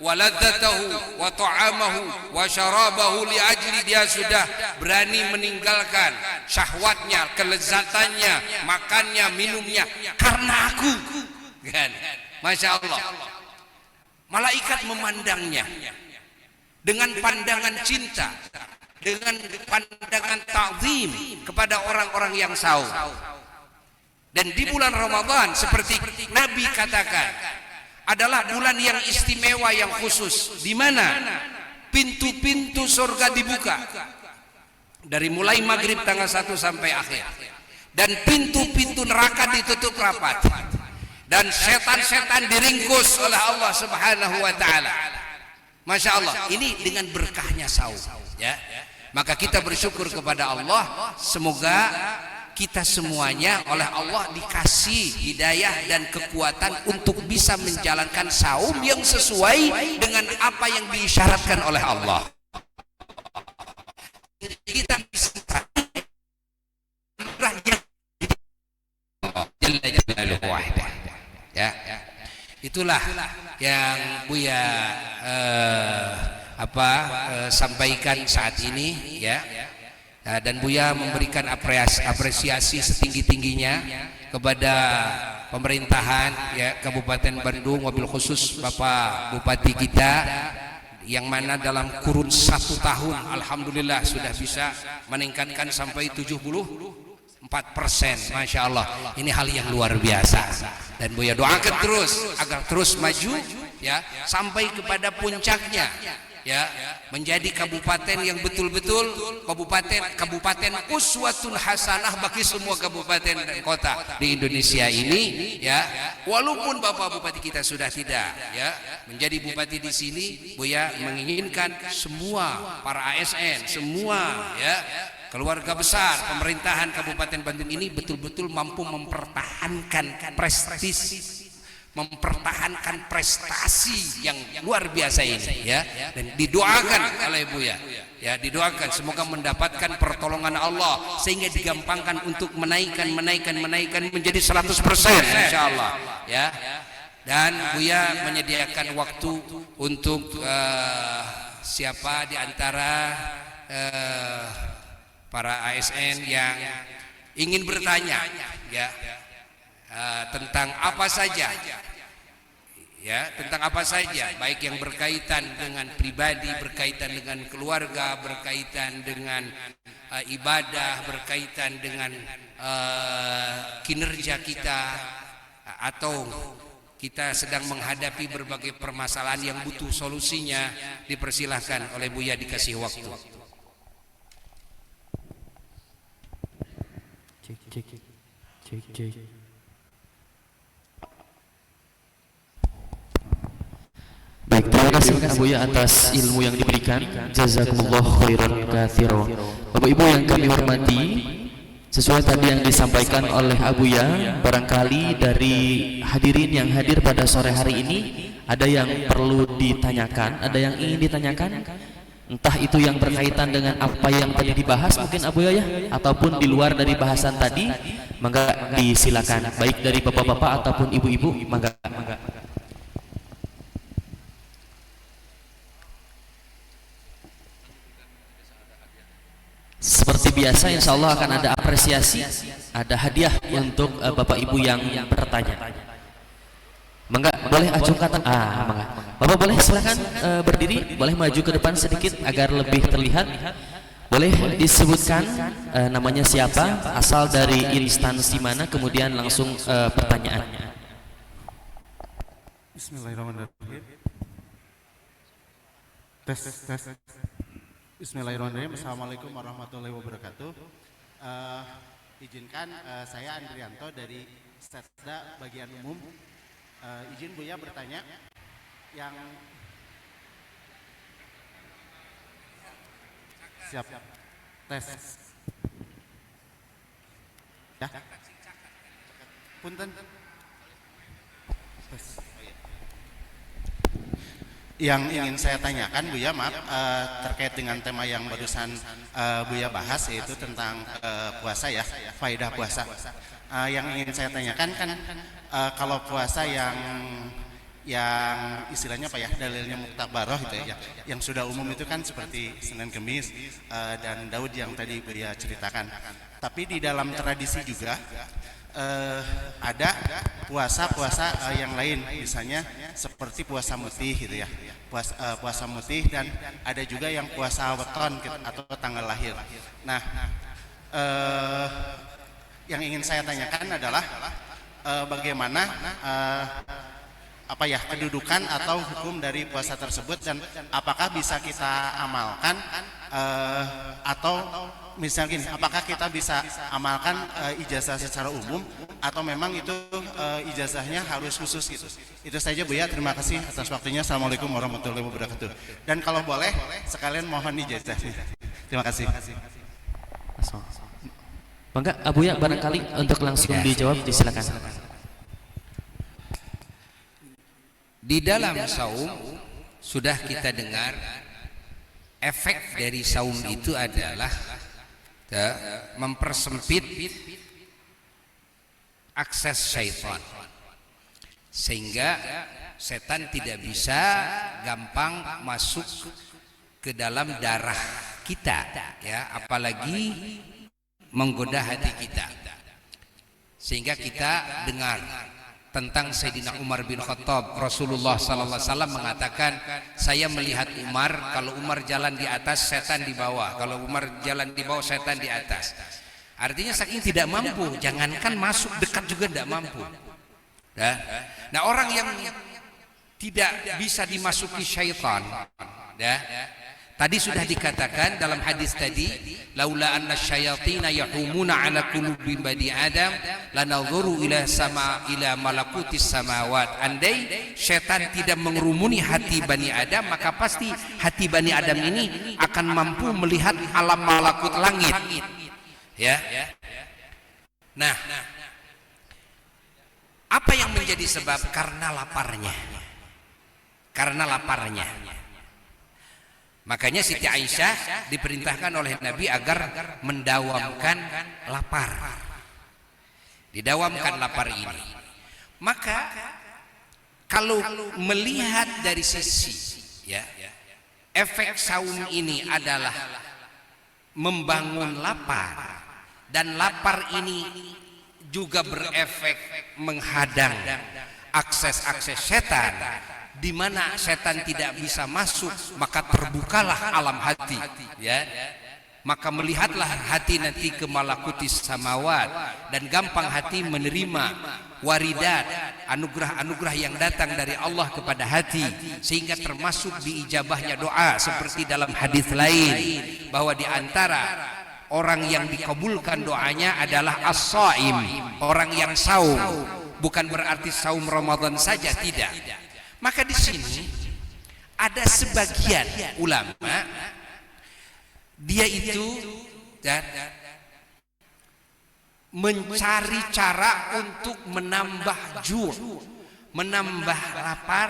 [SPEAKER 1] waladzatahu wa ta'amahu wa syarabahu, li ajli, dia sudah berani meninggalkan syahwatnya, kelezatannya, makannya, minumnya karena aku kan. Masya Allah, malaikat memandangnya dengan pandangan cinta, dengan pandangan ta'zim kepada orang-orang yang saum. Dan di bulan Ramadan seperti Nabi katakan adalah bulan yang istimewa, yang khusus, di mana pintu-pintu surga dibuka dari mulai maghrib tanggal 1 sampai akhir, dan pintu-pintu neraka ditutup rapat, dan setan-setan diringkus oleh Allah Subhanahu wa taala. Masya Allah, ini dengan berkahnya saum, ya. Maka kita bersyukur kepada Allah, semoga kita semuanya oleh Allah dikasih hidayah dan kekuatan untuk bisa menjalankan saum yang sesuai dengan apa yang diisyaratkan oleh Allah. Kita bisa ya, itulah yang Buya sampaikan saat ini, ya. Dan Buya memberikan apresiasi setinggi-tingginya kepada pemerintahan, ya, Kabupaten Bandung, wabil khusus Bapak Bupati kita, yang mana dalam kurun 1 tahun alhamdulillah sudah bisa meningkatkan sampai 74%. Masya Allah, ini hal yang luar biasa. Dan Buya doakan terus agar terus maju, ya, sampai kepada puncaknya, ya, menjadi kabupaten yang betul-betul kabupaten uswatun hasanah bagi semua kabupaten dan kota di Indonesia ini, ya. Walaupun Bapak Bupati kita sudah tidak, ya, menjadi bupati di sini, Buya menginginkan semua para ASN, semua, ya, keluarga besar pemerintahan Kabupaten Bandung ini betul-betul mampu mempertahankan mempertahankan prestasi yang luar biasa ini, ya. Dan didoakan oleh Buya, ya, didoakan semoga mendapatkan pertolongan Allah sehingga digampangkan untuk menaikkan menjadi 100%, insyaallah, ya. Dan Buya menyediakan waktu untuk siapa di antara para ASN yang ingin bertanya, ya, tentang apa saja, ya, tentang apa saja, baik yang berkaitan dengan pribadi, berkaitan dengan keluarga, berkaitan dengan ibadah, berkaitan dengan kinerja kita, atau kita sedang menghadapi berbagai permasalahan yang butuh solusinya, dipersilahkan oleh Buya, dikasih waktu.
[SPEAKER 2] Cek. Baik, terima kasih Buya atas ilmu yang diberikan. Jazakumullah khairan katsiran. Bapak Ibu yang kami hormati, sesuai tadi yang disampaikan oleh Abuya, barangkali dari hadirin yang hadir pada sore hari ini ada yang perlu ditanyakan, ada yang ingin ditanyakan, entah itu yang berkaitan dengan apa yang tadi dibahas mungkin Abuya, ya, ataupun di luar dari bahasan tadi, mangga disilakan, baik dari bapak-bapak ataupun ibu-ibu, mangga. biasa insya Allah akan ada apresiasi, ada hadiah untuk Bapak Ibu yang bertanya. Mangga boleh acungkan mangga. Bapak boleh silakan berdiri, boleh maju ke depan sedikit agar lebih terlihat. Boleh disebutkan namanya siapa, asal dari instansi mana, kemudian langsung pertanyaannya.
[SPEAKER 3] Bismillahirrahmanirrahim. Tes. Bismillahirrahmanirrahim. Assalamualaikum warahmatullahi wabarakatuh. Izinkan saya Andrianto dari Setda bagian umum. Izin Buya bertanya, yang siap tes ya punten tes. Yang ingin saya tanyakan Buya, maaf, terkait dengan tema yang barusan Buya bahas, yaitu tentang puasa ya, faedah puasa. Yang ingin saya tanyakan kan, kalau puasa yang istilahnya apa ya, dalilnya muktabaroh gitu ya, yang sudah umum itu kan seperti Senin Kemis dan Daud yang tadi Buya ceritakan. Tapi di dalam tradisi juga ada puasa-puasa yang lain, misalnya seperti puasa mutih gitu ya, puasa mutih, dan ada juga yang puasa weton atau tanggal lahir. Nah, yang ingin saya tanyakan adalah bagaimana kedudukan atau hukum dari puasa tersebut, dan apakah bisa kita amalkan atau misalnya gini, apakah kita bisa amalkan ijazah secara umum atau memang itu ijazahnya harus khusus gitu. Itu saja Buya, terima kasih atas waktunya. Assalamualaikum warahmatullahi wabarakatuh. Dan kalau boleh sekalian mohon ijazahnya. Terima kasih.
[SPEAKER 2] Mangga Buya barangkali untuk langsung dijawab, disilakan.
[SPEAKER 1] Di dalam saum sudah kita dengar efek dari saum itu adalah mempersempit akses syaitan, sehingga setan tidak bisa gampang masuk ke dalam darah kita ya, apalagi menggoda hati kita. Sehingga kita dengar tentang Sayyidina Umar bin Khattab, Rasulullah sallallahu alaihi wasallam mengatakan, saya melihat Umar, kalau Umar jalan di atas setan di bawah, kalau Umar jalan di bawah setan di atas. Artinya saking tidak mampu, jangankan masuk dekat juga tidak mampu. Nah, orang yang tidak bisa dimasuki syaitan, tadi sudah dikatakan dalam hadis tadi, laula anna syayatina yahumuna ala qulubi bani adam lanadhuru ila malakutis samawat. Andai syaitan tidak mengerumuni hati Bani Adam, maka pasti hati Bani Adam ini akan mampu melihat alam malakut langit. Ya. Nah, apa yang menjadi sebab? Karena laparnya. Makanya Siti Aisyah diperintahkan oleh Nabi agar mendawamkan lapar. Didawamkan lapar ini. Maka kalau melihat dari sisi ya, efek saum ini adalah membangun lapar, dan lapar ini juga berefek menghadang akses-akses setan, di mana setan tidak bisa masuk, maka terbukalah alam hati ya. Maka melihatlah hati nanti ke malakutis samawat, dan gampang hati menerima waridat, anugerah-anugerah yang datang dari Allah kepada hati, sehingga termasuk diijabahnya doa, seperti dalam hadis lain bahwa di antara orang yang dikabulkan doanya adalah as-shaim, orang yang saum. Bukan berarti saum Ramadan saja, tidak. Maka di sini ada sebagian ulama, dia itu mencari cara untuk menambah menambah lapar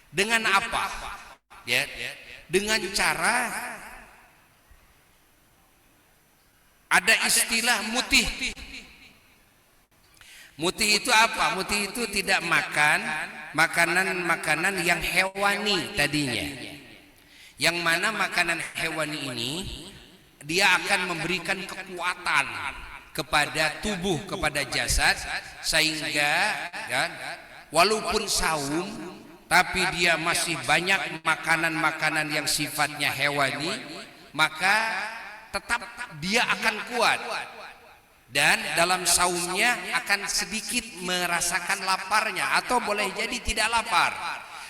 [SPEAKER 1] dengan apa? Ya, dengan cara ada istilah mutih. Mutih itu apa? Mutih itu tidak makan makanan-makanan yang hewani tadinya. Yang mana makanan hewani ini dia akan memberikan kekuatan kepada tubuh, kepada jasad, sehingga kan, walaupun saum tapi dia masih banyak makanan-makanan yang sifatnya hewani, maka tetap dia akan kuat. Dan dalam saumnya akan sedikit merasakan laparnya, atau boleh jadi tidak lapar.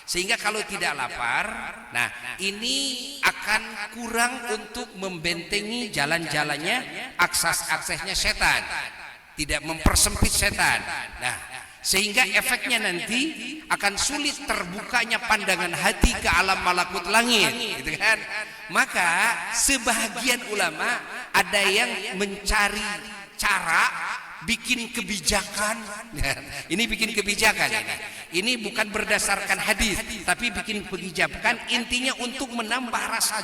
[SPEAKER 1] Sehingga kalau tidak lapar, nah ini akan kurang untuk membentengi jalan-jalannya, akses-aksesnya setan, tidak mempersempit setan. Nah, sehingga efeknya nanti akan sulit terbukanya pandangan hati ke alam malakut langit, gitu kan? Maka sebahagian ulama ada yang mencari cara bikin kebijakan. Ini bikin kebijakan. Ini bukan berdasarkan hadis, tapi bikin kebijakan intinya untuk menambah rasa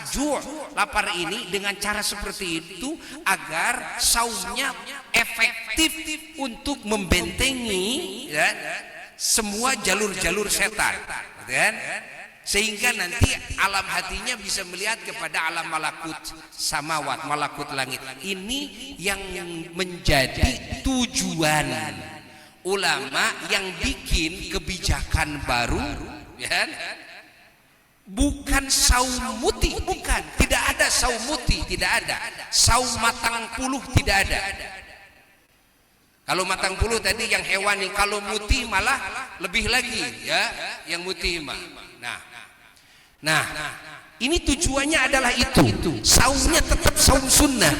[SPEAKER 1] lapar ini dengan cara seperti itu agar saumnya efektif untuk membentengi ya, semua jalur-jalur setan, kan? Sehingga nanti alam hatinya bisa melihat kepada alam malakut samawat, malakut langit. Ini yang menjadi tujuan ulama yang bikin kebijakan baru, ya. Bukan saum muti, bukan, tidak ada saum muti, tidak ada. Saum matang puluh tidak ada. Kalau matang puluh tadi yang hewani, kalau muti malah lebih lagi, ya, yang muti mah. Nah, ini tujuannya adalah itu. Saumnya tetap saum sunnah,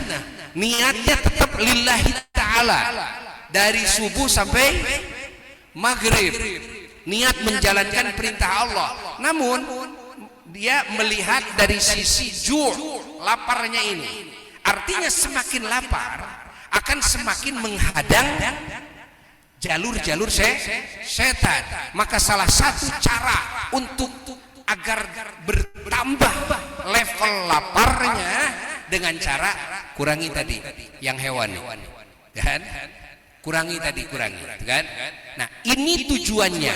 [SPEAKER 1] niatnya tetap lillahi ta'ala, dari subuh sampai maghrib, niat menjalankan perintah Allah. Namun dia melihat dari sisi laparnya ini, artinya semakin lapar akan semakin menghadang jalur-jalur setan. Maka salah satu cara untuk agar bertambah level laparnya dengan cara kurangi tadi yang hewani, kan? Kurangi, kan? Nah, ini tujuannya.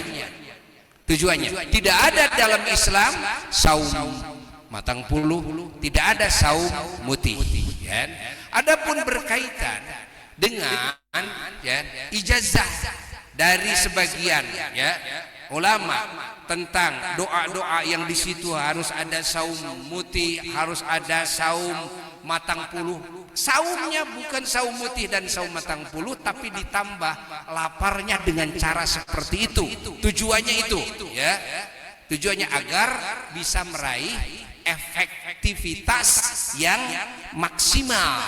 [SPEAKER 1] Tidak ada dalam Islam saum matang puluh, tidak ada saum muti, kan? Adapun berkaitan dengan ya, ijazah dari sebagian ya ulama tentang doa-doa yang di situ harus ada saum muti, harus ada saum matang puluh. Saumnya bukan saum muti dan saum matang puluh, tapi ditambah laparnya dengan cara seperti itu. Tujuannya itu, ya. Tujuannya agar bisa meraih efektivitas yang maksimal,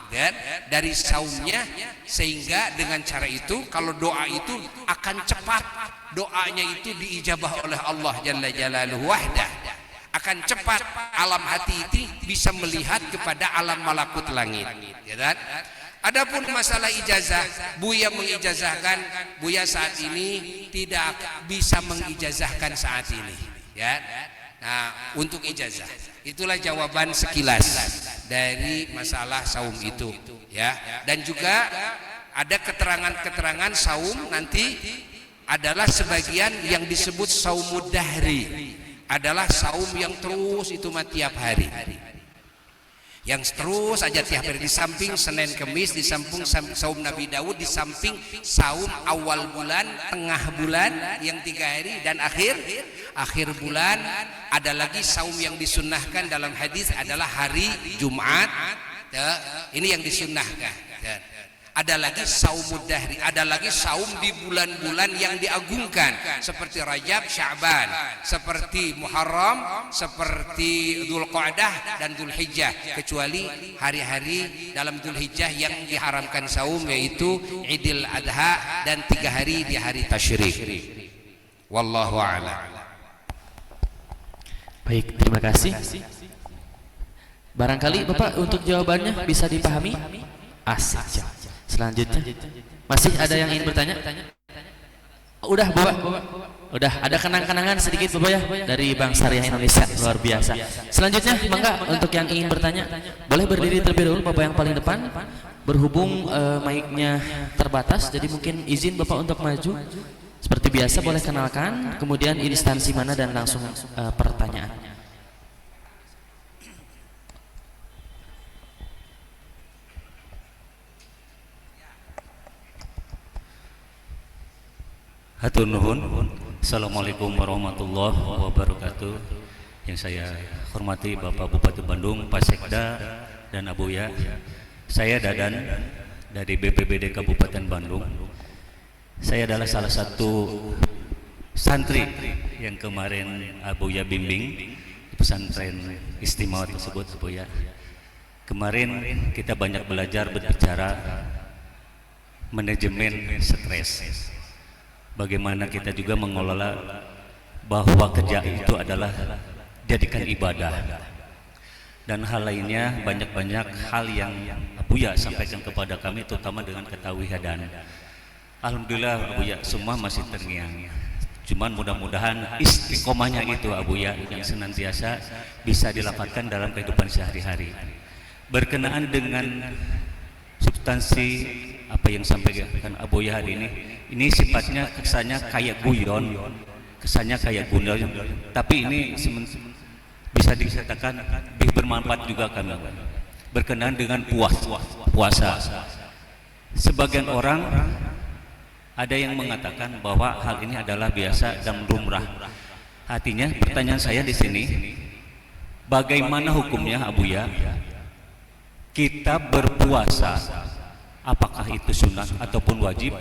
[SPEAKER 1] kan, dari saumnya, sehingga dengan cara itu kalau doa itu akan cepat, doanya itu diijabah oleh Allah Jalla Jalaluhu wahdah, akan cepat alam hati itu bisa melihat kepada alam malakut langit, ya kan? Adapun masalah ijazah, Buya mengijazahkan, Buya saat ini tidak bisa mengijazahkan saat ini, ya. Nah, untuk ijazah itulah jawaban sekilas dari masalah saum itu, ya. Dan juga ada keterangan-keterangan saum nanti adalah sebagian yang disebut saumud dahri, adalah saum yang terus itu mah tiap hari, yang terus aja tiap hari, di samping Senin Kemis, di samping saum Nabi Daud, di samping saum awal bulan, tengah bulan yang 3 hari, dan akhir bulan. Ada lagi saum yang disunnahkan dalam hadis adalah hari Jumat, ya, ini yang disunnahkan, ya. Ada lagi saumud dahri, ada lagi saum di bulan-bulan yang diagungkan seperti Rajab, Sya'ban, seperti Muharram, seperti Dzulqa'dah dan Dzulhijjah, kecuali hari-hari dalam Dzulhijjah yang diharamkan saum, yaitu Idul Adha dan 3 hari di hari tasyrik. Wallahu a'lam.
[SPEAKER 2] Baik, terima kasih. Barangkali Bapak untuk jawabannya bisa dipahami? Asik. Selanjutnya masih ada yang ingin bertanya? Udah Bapak, udah ada kenang-kenangan sedikit Bapak ya dari Bank Syariah Indonesia, luar biasa. Selanjutnya mangga untuk yang ingin bertanya boleh berdiri terlebih dahulu Bapak yang paling depan. Berhubung mic-nya terbatas, jadi mungkin izin Bapak untuk maju. Seperti biasa boleh kenalkan, kemudian instansi mana dan langsung pertanyaan.
[SPEAKER 4] Hatur nuhun. Assalamualaikum warahmatullahi wabarakatuh. Yang saya hormati Bapak Bupati Bandung, Pak Sekda, dan Abuya. Saya Dadan dari BPBD Kabupaten Bandung. Saya adalah salah satu santri yang kemarin Abuya bimbing di pesantren istimewa tersebut, Abuya. Kemarin kita banyak belajar berbicara manajemen stres. Bagaimana kita juga mengelola bahwa kerja itu adalah jadikan ibadah. Dan hal lainnya banyak-banyak hal yang Abuya sampaikan kepada kami, terutama dengan ketawihadan. Alhamdulillah Abuya semua masih terngiang. Cuman mudah-mudahan istiqomahnya itu Abuya yang senantiasa bisa dilapatkan dalam kehidupan sehari-hari. Berkenaan dengan substansi apa yang sampaikan Abuya hari ini sifatnya kesannya kayak guyon, tapi ini bisa dikatakan lebih bermanfaat juga kami. Berkenaan dengan puasa, sebagian orang ada yang mengatakan bahwa hal ini adalah biasa dan lumrah. Artinya pertanyaan saya di sini, bagaimana hukumnya Abuya? Kita berpuasa, apakah itu sunnah ataupun wajib?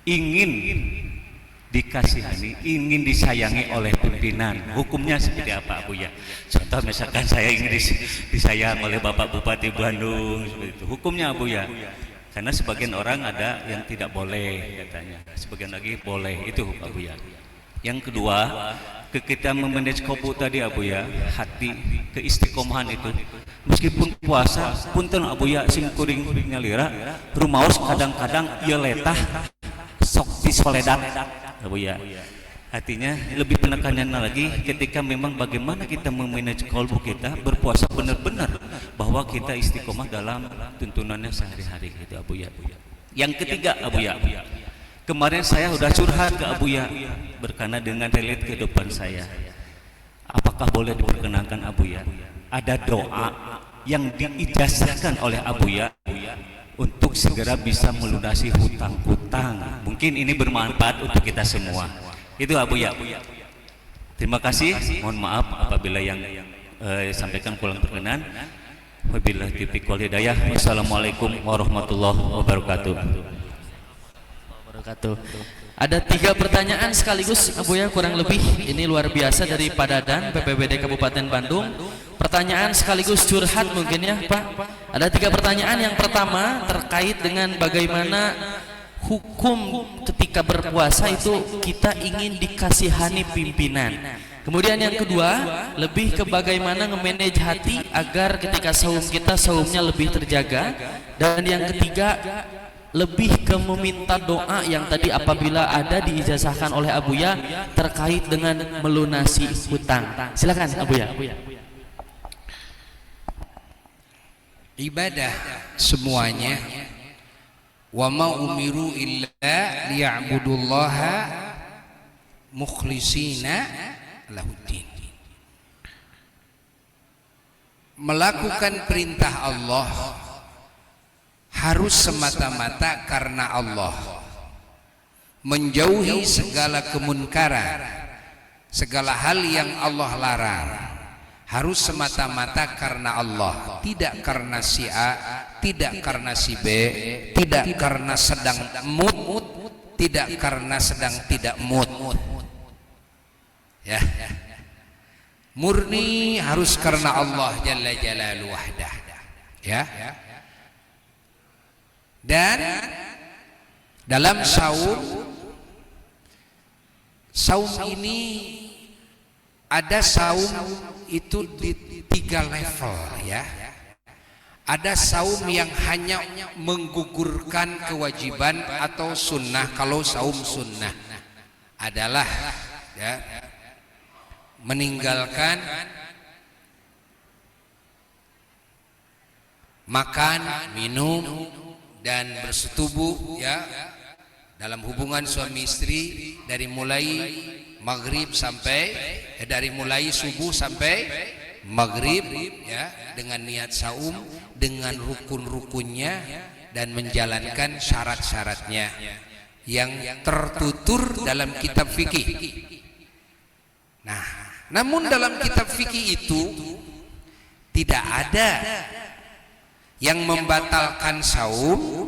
[SPEAKER 4] Ingin dikasihani, ingin disayangi oleh pimpinan, hukumnya seperti apa Abuya? Contoh misalkan saya ingin disayang oleh Bapak Bupati Bandung, seperti itu. Hukumnya Abuya? Karena sebagian orang ada yang tidak boleh katanya, sebagian lagi boleh, itu Abuya. Yang kedua, kita memanage kopu tadi Abuya, hati keistiqomahan itu. Meskipun puasa, punten Abuya sim kuring nyalira, rumaos kadang-kadang ieu letah sok disoledat Abuya. Artinya lebih penekanannya lagi ketika memang bagaimana kita memanage kolbu kita berpuasa benar-benar bahwa kita istiqomah dalam tuntunannya sehari-hari gitu Abuya. Yang ketiga Abuya, kemarin saya sudah curhat ke Abuya berkenaan dengan relate kehidupan saya. Apakah boleh diperkenankan Abuya? Ada doa yang diijazahkan oleh Abuya untuk segera bisa melunasi hutang-hutang. Mungkin ini bermanfaat untuk kita semua. Itu Abuya. Terima kasih. Mohon maaf apabila yang sampaikan kurang berkenan. Wabillahi taufiq wal hidayah. Wassalamualaikum warahmatullahi wabarakatuh.
[SPEAKER 2] Ada 3 pertanyaan sekaligus Abuya, kurang lebih. Ini luar biasa dari Pak Dadan, BPBD Kabupaten Bandung. Pertanyaan sekaligus curhat mungkin ya Pak. Ada 3 pertanyaan. Yang pertama terkait dengan bagaimana hukum ketika berpuasa itu kita ingin dikasihani pimpinan. Kemudian yang kedua lebih ke bagaimana nge-manage hati agar ketika saum kita saumnya lebih terjaga. Dan yang ketiga lebih ke meminta doa yang tadi apabila ada diijazahkan oleh Abuya terkait dengan melunasi hutang. Silakan Abuya.
[SPEAKER 1] Ibadah semuanya, wa ma umiru illa liya'budullaha mukhlishina lahuddin. Melakukan perintah Allah harus semata-mata karena Allah, menjauhi segala kemunkaran, segala hal yang Allah larang harus semata-mata karena Allah, tidak karena si A, tidak karena si B, tidak karena sedang mood, tidak karena sedang tidak mood. Ya, murni harus karena Allah Jalla Jalaluhu wahdah. Ya. Dan dalam saum ini ada saum itu di 3 level ya. Ada saum yang hanya menggugurkan kewajiban atau sunnah. Kalau saum sunnah adalah ya, meninggalkan makan, minum, dan bersetubuh ya dalam hubungan suami istri dari mulai maghrib sampai dari mulai subuh sampai maghrib ya, dengan niat saum, dengan rukun-rukunnya dan menjalankan syarat-syaratnya yang tertutur dalam kitab fikih. Nah, namun dalam kitab fikih itu tidak ada yang membatalkan saum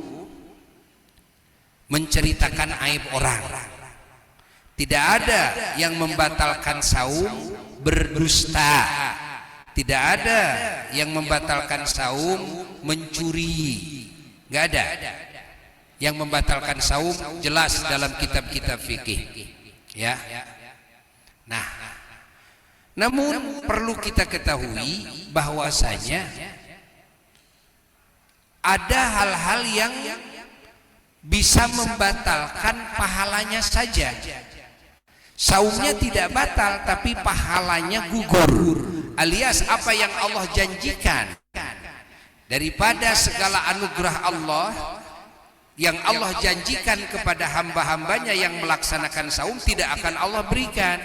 [SPEAKER 1] menceritakan aib orang. Tidak ada yang membatalkan saum berdusta. Tidak ada yang membatalkan saum mencuri. Enggak ada. Yang membatalkan saum jelas dalam kitab-kitab fikih. Ya. Nah, namun perlu kita ketahui bahwasanya ada hal-hal yang bisa membatalkan pahalanya saja. Saumnya tidak batal tapi pahalanya gugur, alias apa yang Allah janjikan daripada segala anugerah Allah yang Allah janjikan kepada hamba-hambanya yang melaksanakan saum tidak akan Allah berikan.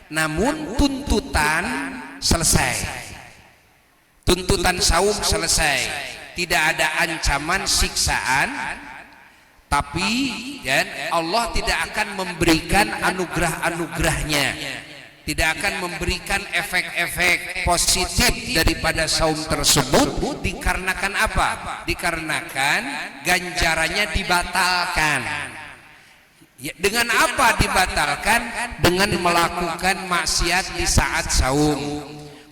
[SPEAKER 1] Namun tuntutan selesai, tuntutan saum selesai, tidak ada ancaman siksaan, tapi Allah tidak akan memberikan anugerah-anugerahnya, tidak akan memberikan efek-efek positif daripada saum tersebut. Dikarenakan apa? Dikarenakan ganjarannya dibatalkan. Dengan apa dibatalkan? Dengan melakukan maksiat di saat saum,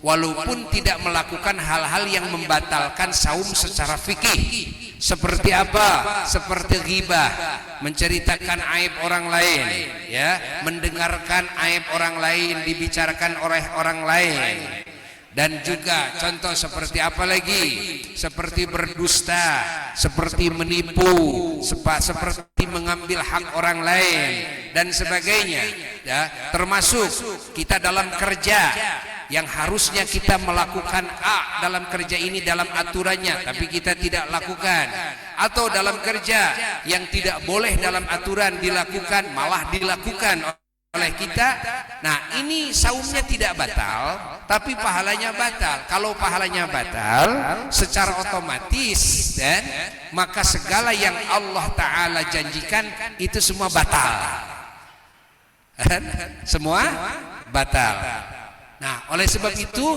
[SPEAKER 1] walaupun tidak melakukan hal-hal yang membatalkan saum secara fikih. Seperti apa? Seperti ghibah, menceritakan aib orang lain, ya, mendengarkan aib orang lain dibicarakan oleh orang lain. Dan juga contoh seperti apa lagi? Seperti berdusta, seperti menipu, seperti mengambil hak orang lain dan sebagainya, ya. Termasuk kita dalam kerja yang harusnya kita melakukan A dalam kerja ini dalam aturannya tapi kita tidak lakukan, atau dalam kerja yang tidak boleh dalam aturan dilakukan malah dilakukan oleh kita. Nah, ini saumnya tidak batal tapi pahalanya batal. Kalau pahalanya batal secara otomatis, maka segala yang Allah Ta'ala janjikan itu semua batal. Semua batal. Nah, oleh sebab itu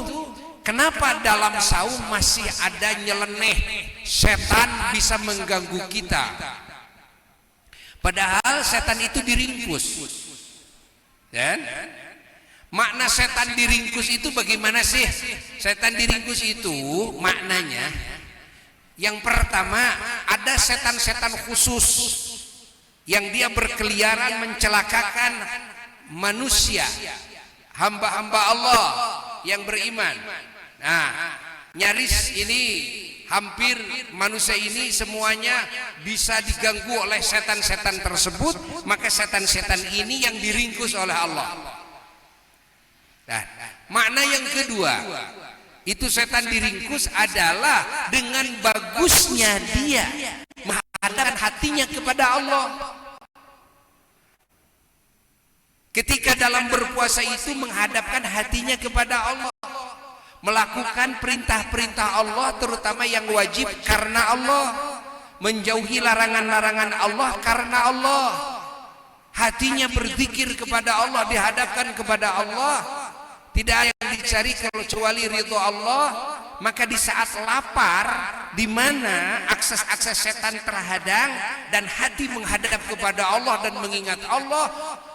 [SPEAKER 1] kenapa dalam saum masih ada nyeleneh, setan bisa mengganggu kita, padahal setan itu diringkus. Dan makna setan diringkus itu bagaimana sih? Setan diringkus itu maknanya yang pertama, ada setan-setan khusus yang dia berkeliaran mencelakakan manusia, hamba-hamba Allah yang beriman. Nah, nyaris ini hampir manusia ini semuanya bisa diganggu oleh setan-setan tersebut. Maka setan-setan ini yang diringkus oleh Allah. Nah, makna yang kedua, itu setan diringkus adalah dengan bagusnya dia menghadapkan hatinya kepada Allah. Ketika dalam berpuasa itu menghadapkan hatinya kepada Allah, melakukan perintah-perintah Allah terutama yang wajib karena Allah, menjauhi larangan-larangan Allah karena Allah. Hatinya berzikir kepada Allah, dihadapkan kepada Allah, tidak yang dicari kecuali ridho Allah. Maka di saat lapar, di mana akses-akses setan terhadang dan hati menghadap kepada Allah dan mengingat Allah,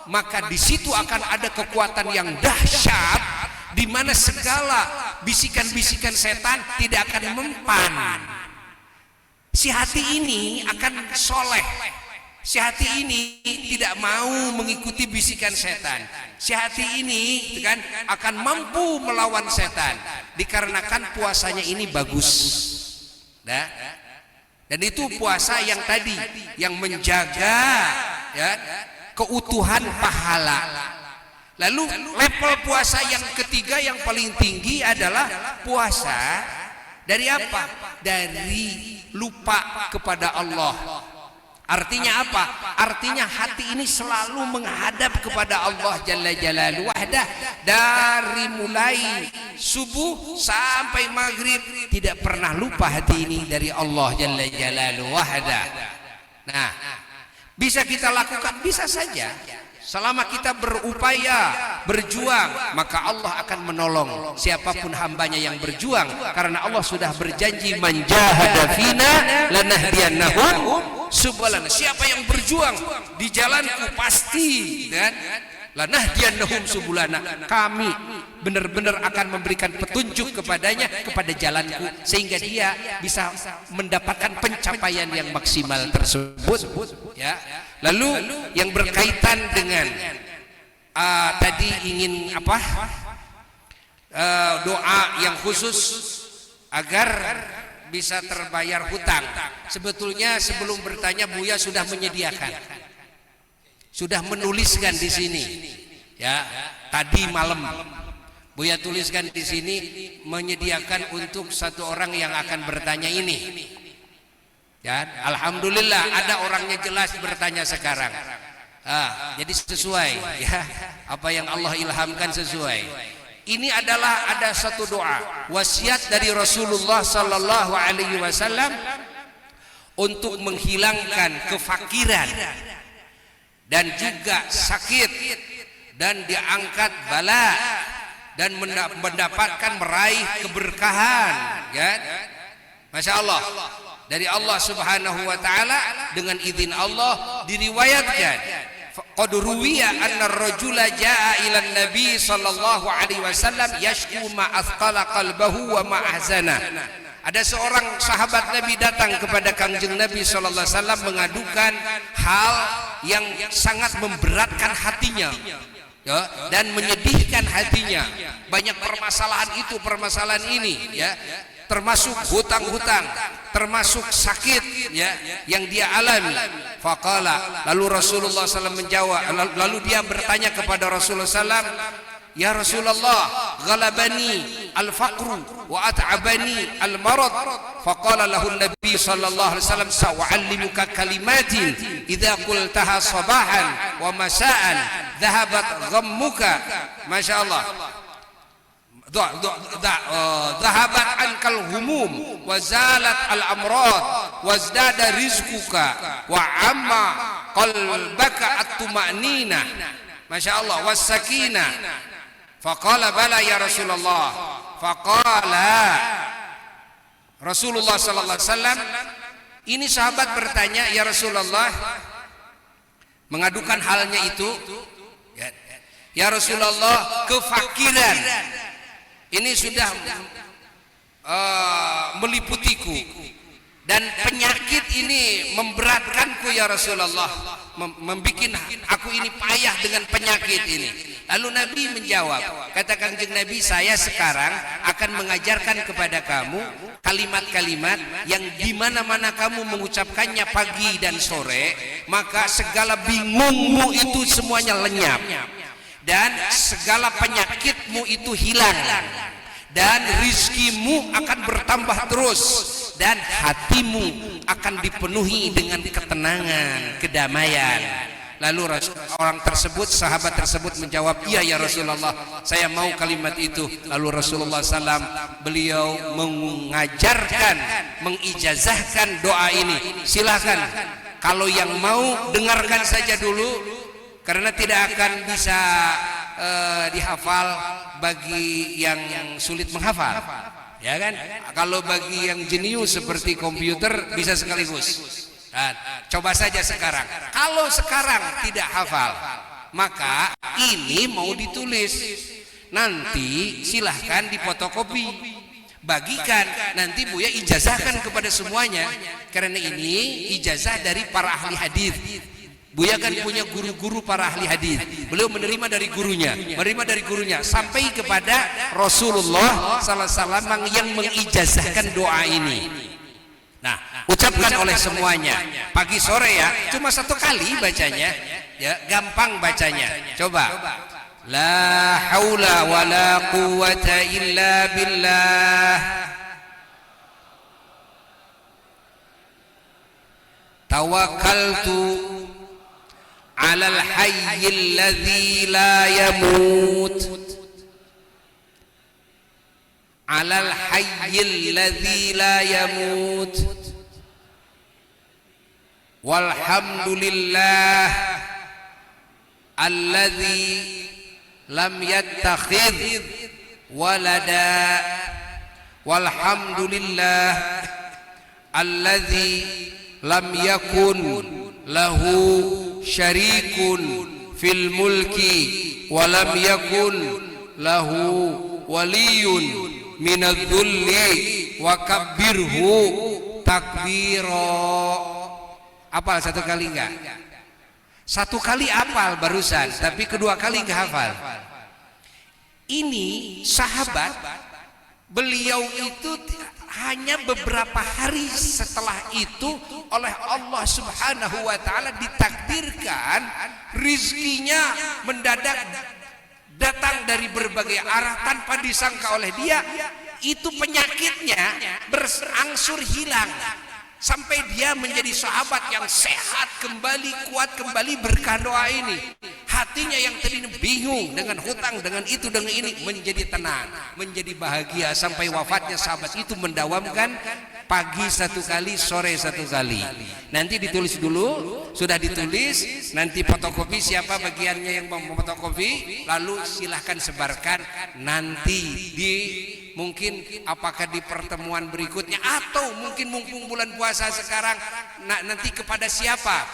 [SPEAKER 1] maka di situ akan ada kekuatan yang dahsyat, di mana segala bisikan-bisikan setan tidak akan mempan. Si hati ini akan soleh, si hati ini tidak mau mengikuti bisikan setan. Si hati ini kan akan mampu melawan setan dikarenakan puasanya ini bagus. Nah, dan itu puasa yang tadi yang menjaga, ya, keutuhan pahala. Lalu level puasa yang ketiga yang paling tinggi adalah puasa dari apa? Dari lupa kepada Allah. Artinya apa? Artinya hati ini selalu menghadap kepada Allah Jalla Jalaluhu wahdah. Dari mulai subuh sampai maghrib tidak pernah lupa hati ini dari Allah Jalla Jalaluhu wahdah. Nah, Bisa kita lakukan, bisa saja. Selama kita berupaya, berjuang, maka Allah akan menolong siapapun hambanya yang berjuang. Karena Allah sudah berjanji, man jahada fina lanahdiyannahum subulana. Siapa yang berjuang di jalanku pasti, kan? Lanahdiyannahum subulana. Kami benar-benar akan memberikan petunjuk kepadanya, kepada jalanku, sehingga dia bisa mendapatkan pencapaian yang maksimal tersebut. Ya. Lalu yang berkaitan dengan tadi ingin apa? Doa yang khusus agar bisa terbayar hutang. Sebetulnya sebelum bertanya Buya sudah menyediakan, sudah menuliskan di sini. Ya, tadi malam Buya tuliskan di sini, menyediakan untuk satu orang yang akan bertanya ini. Ya, alhamdulillah ada orangnya jelas bertanya sekarang. Jadi sesuai, ya, apa yang Allah ilhamkan sesuai. Ini adalah ada satu doa wasiat dari Rasulullah sallallahu alaihi wasallam untuk menghilangkan kefakiran dan juga sakit, dan diangkat bala, dan mendapatkan meraih keberkahan, ya. Masya Allah, dari Allah subhanahu wa ta'ala, dengan izin Allah diriwayatkan, qad ruwiya anna ar-rajula jaa ila an-nabi sallallahu alaihi wasallam yashku ma athqala qalbahu wa ma ahzana. Ada seorang sahabat Nabi datang kepada Kangjeng Nabi sallallahu alaihi wasallam mengadukan hal yang sangat memberatkan hatinya, ya, dan menyedihkan hatinya. Banyak permasalahan itu, permasalahan ini, ya, termasuk hutang-hutang, termasuk sakit, ya, yang dia alami. Faqala, lalu Rasulullah SAW menjawab, lalu dia bertanya kepada Rasulullah SAW, ya Rasulullah, ghalabani al-faqru wa at'abani al-marad. Faqala lahu Nabi sallallahu alaihi wasallam, sa'u'allimuka kalimatin idza qultaha sabahan wa masa'an dhahabat ghammuka. Masya Allah. Dhahabat ankal humum wa zalat al-amrad wa zdada rizquka wa amma qalbaka at-tuma'nina. Masya Allah. Was sakinah. Faqala bala ya Rasulullah. Faqala Rasulullah sallallahu alaihi wasallam, ini sahabat bertanya, ya Rasulullah, mengadukan halnya itu, ya Rasulullah, kefakiran ini sudah meliputiku, dan penyakit ini memberatkanku ya Rasulullah, membikin aku ini payah dengan penyakit ini. Lalu Nabi menjawab, kata Kangjeng Nabi, saya sekarang akan mengajarkan kepada kamu kalimat-kalimat yang di mana-mana kamu mengucapkannya pagi dan sore, maka segala bingungmu itu semuanya lenyap, dan segala penyakitmu itu hilang, dan rizkimu akan bertambah terus, dan hatimu akan dipenuhi dengan ketenangan, kedamaian. Lalu orang tersebut, sahabat tersebut menjawab, iya ya Rasulullah, saya mau kalimat itu. Lalu Rasulullah SAW, beliau mengajarkan, mengijazahkan doa ini. Silakan, kalau yang mau dengarkan saja dulu, karena tidak akan bisa dihafal bagi yang sulit menghafal, ya kan? Kalau bagi yang jenius seperti komputer bisa sekaligus. Nah, coba saja sekarang. Kalau sekarang tidak hafal, maka ini mau ditulis. Nanti silahkan difotokopi, bagikan. Nanti Buya ijazahkan kepada semuanya. Karena ini ijazah dari para ahli hadis. Buya kan punya guru-guru para ahli hadis. Beliau menerima dari gurunya, sampai kepada Rasulullah sallallahu alaihi wasallam yang mengijazahkan doa ini. Nah, ucapkan oleh semuanya pagi sore, ya, cuma satu kali bacanya, ya, gampang bacanya. Coba, la haula wala quwwata illa billah, tawakkaltu alal hayyil ladzi la yamut, alal hayyil ladzi la yamut, walhamdulillah alladzi lam yattakhidh walada walhamdulillah alladzi lam yakun lahu syarikun fil mulki wa lam yakun lahu waliyun minadh-dhulli wa kabbirhu takbira. Apal satu kali enggak? Satu kali apal barusan, tapi kedua kali enggak hafal. Ini sahabat, beliau itu hanya beberapa hari setelah itu oleh Allah Subhanahu wa taala ditakdirkan rizkinya mendadak datang dari berbagai arah tanpa disangka oleh dia. Itu penyakitnya berangsur hilang sampai dia menjadi sahabat yang sehat kembali, kuat kembali berkah doa ini. Hatinya yang tadinya bingung dengan hutang, dengan itu, dengan ini, menjadi tenang, menjadi bahagia sampai wafatnya sahabat itu mendawamkan pagi satu kali, sore satu kali. Nanti ditulis dulu, sudah ditulis, nanti fotokopi siapa bagiannya yang mau fotokopi, lalu silahkan sebarkan nanti di mungkin apakah di pertemuan berikutnya atau mungkin mumpung bulan puasa sekarang nanti kepada siapa.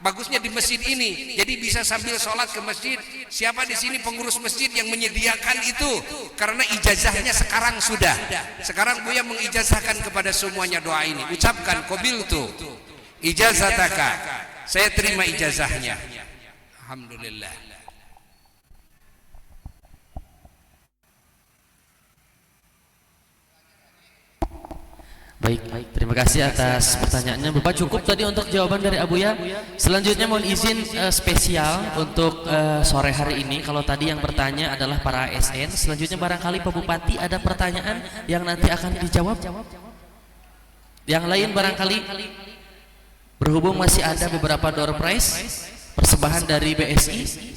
[SPEAKER 1] Bagusnya di masjid ini, jadi bisa sambil sholat ke masjid. Siapa di sini pengurus masjid yang menyediakan itu? Karena ijazahnya sekarang sudah. Sekarang Buya mengijazahkan kepada semuanya doa ini. Ucapkan qabiltu ijazataka. Saya terima ijazahnya. Alhamdulillah.
[SPEAKER 2] Baik, terima kasih atas pertanyaannya. Bapak cukup tadi untuk jawaban dari Abuya. Selanjutnya mohon izin spesial untuk sore hari ini. Kalau tadi yang bertanya adalah para ASN, selanjutnya barangkali Pak Bupati ada pertanyaan yang nanti akan dijawab. Yang lain barangkali berhubung masih ada beberapa door prize persembahan dari BSI.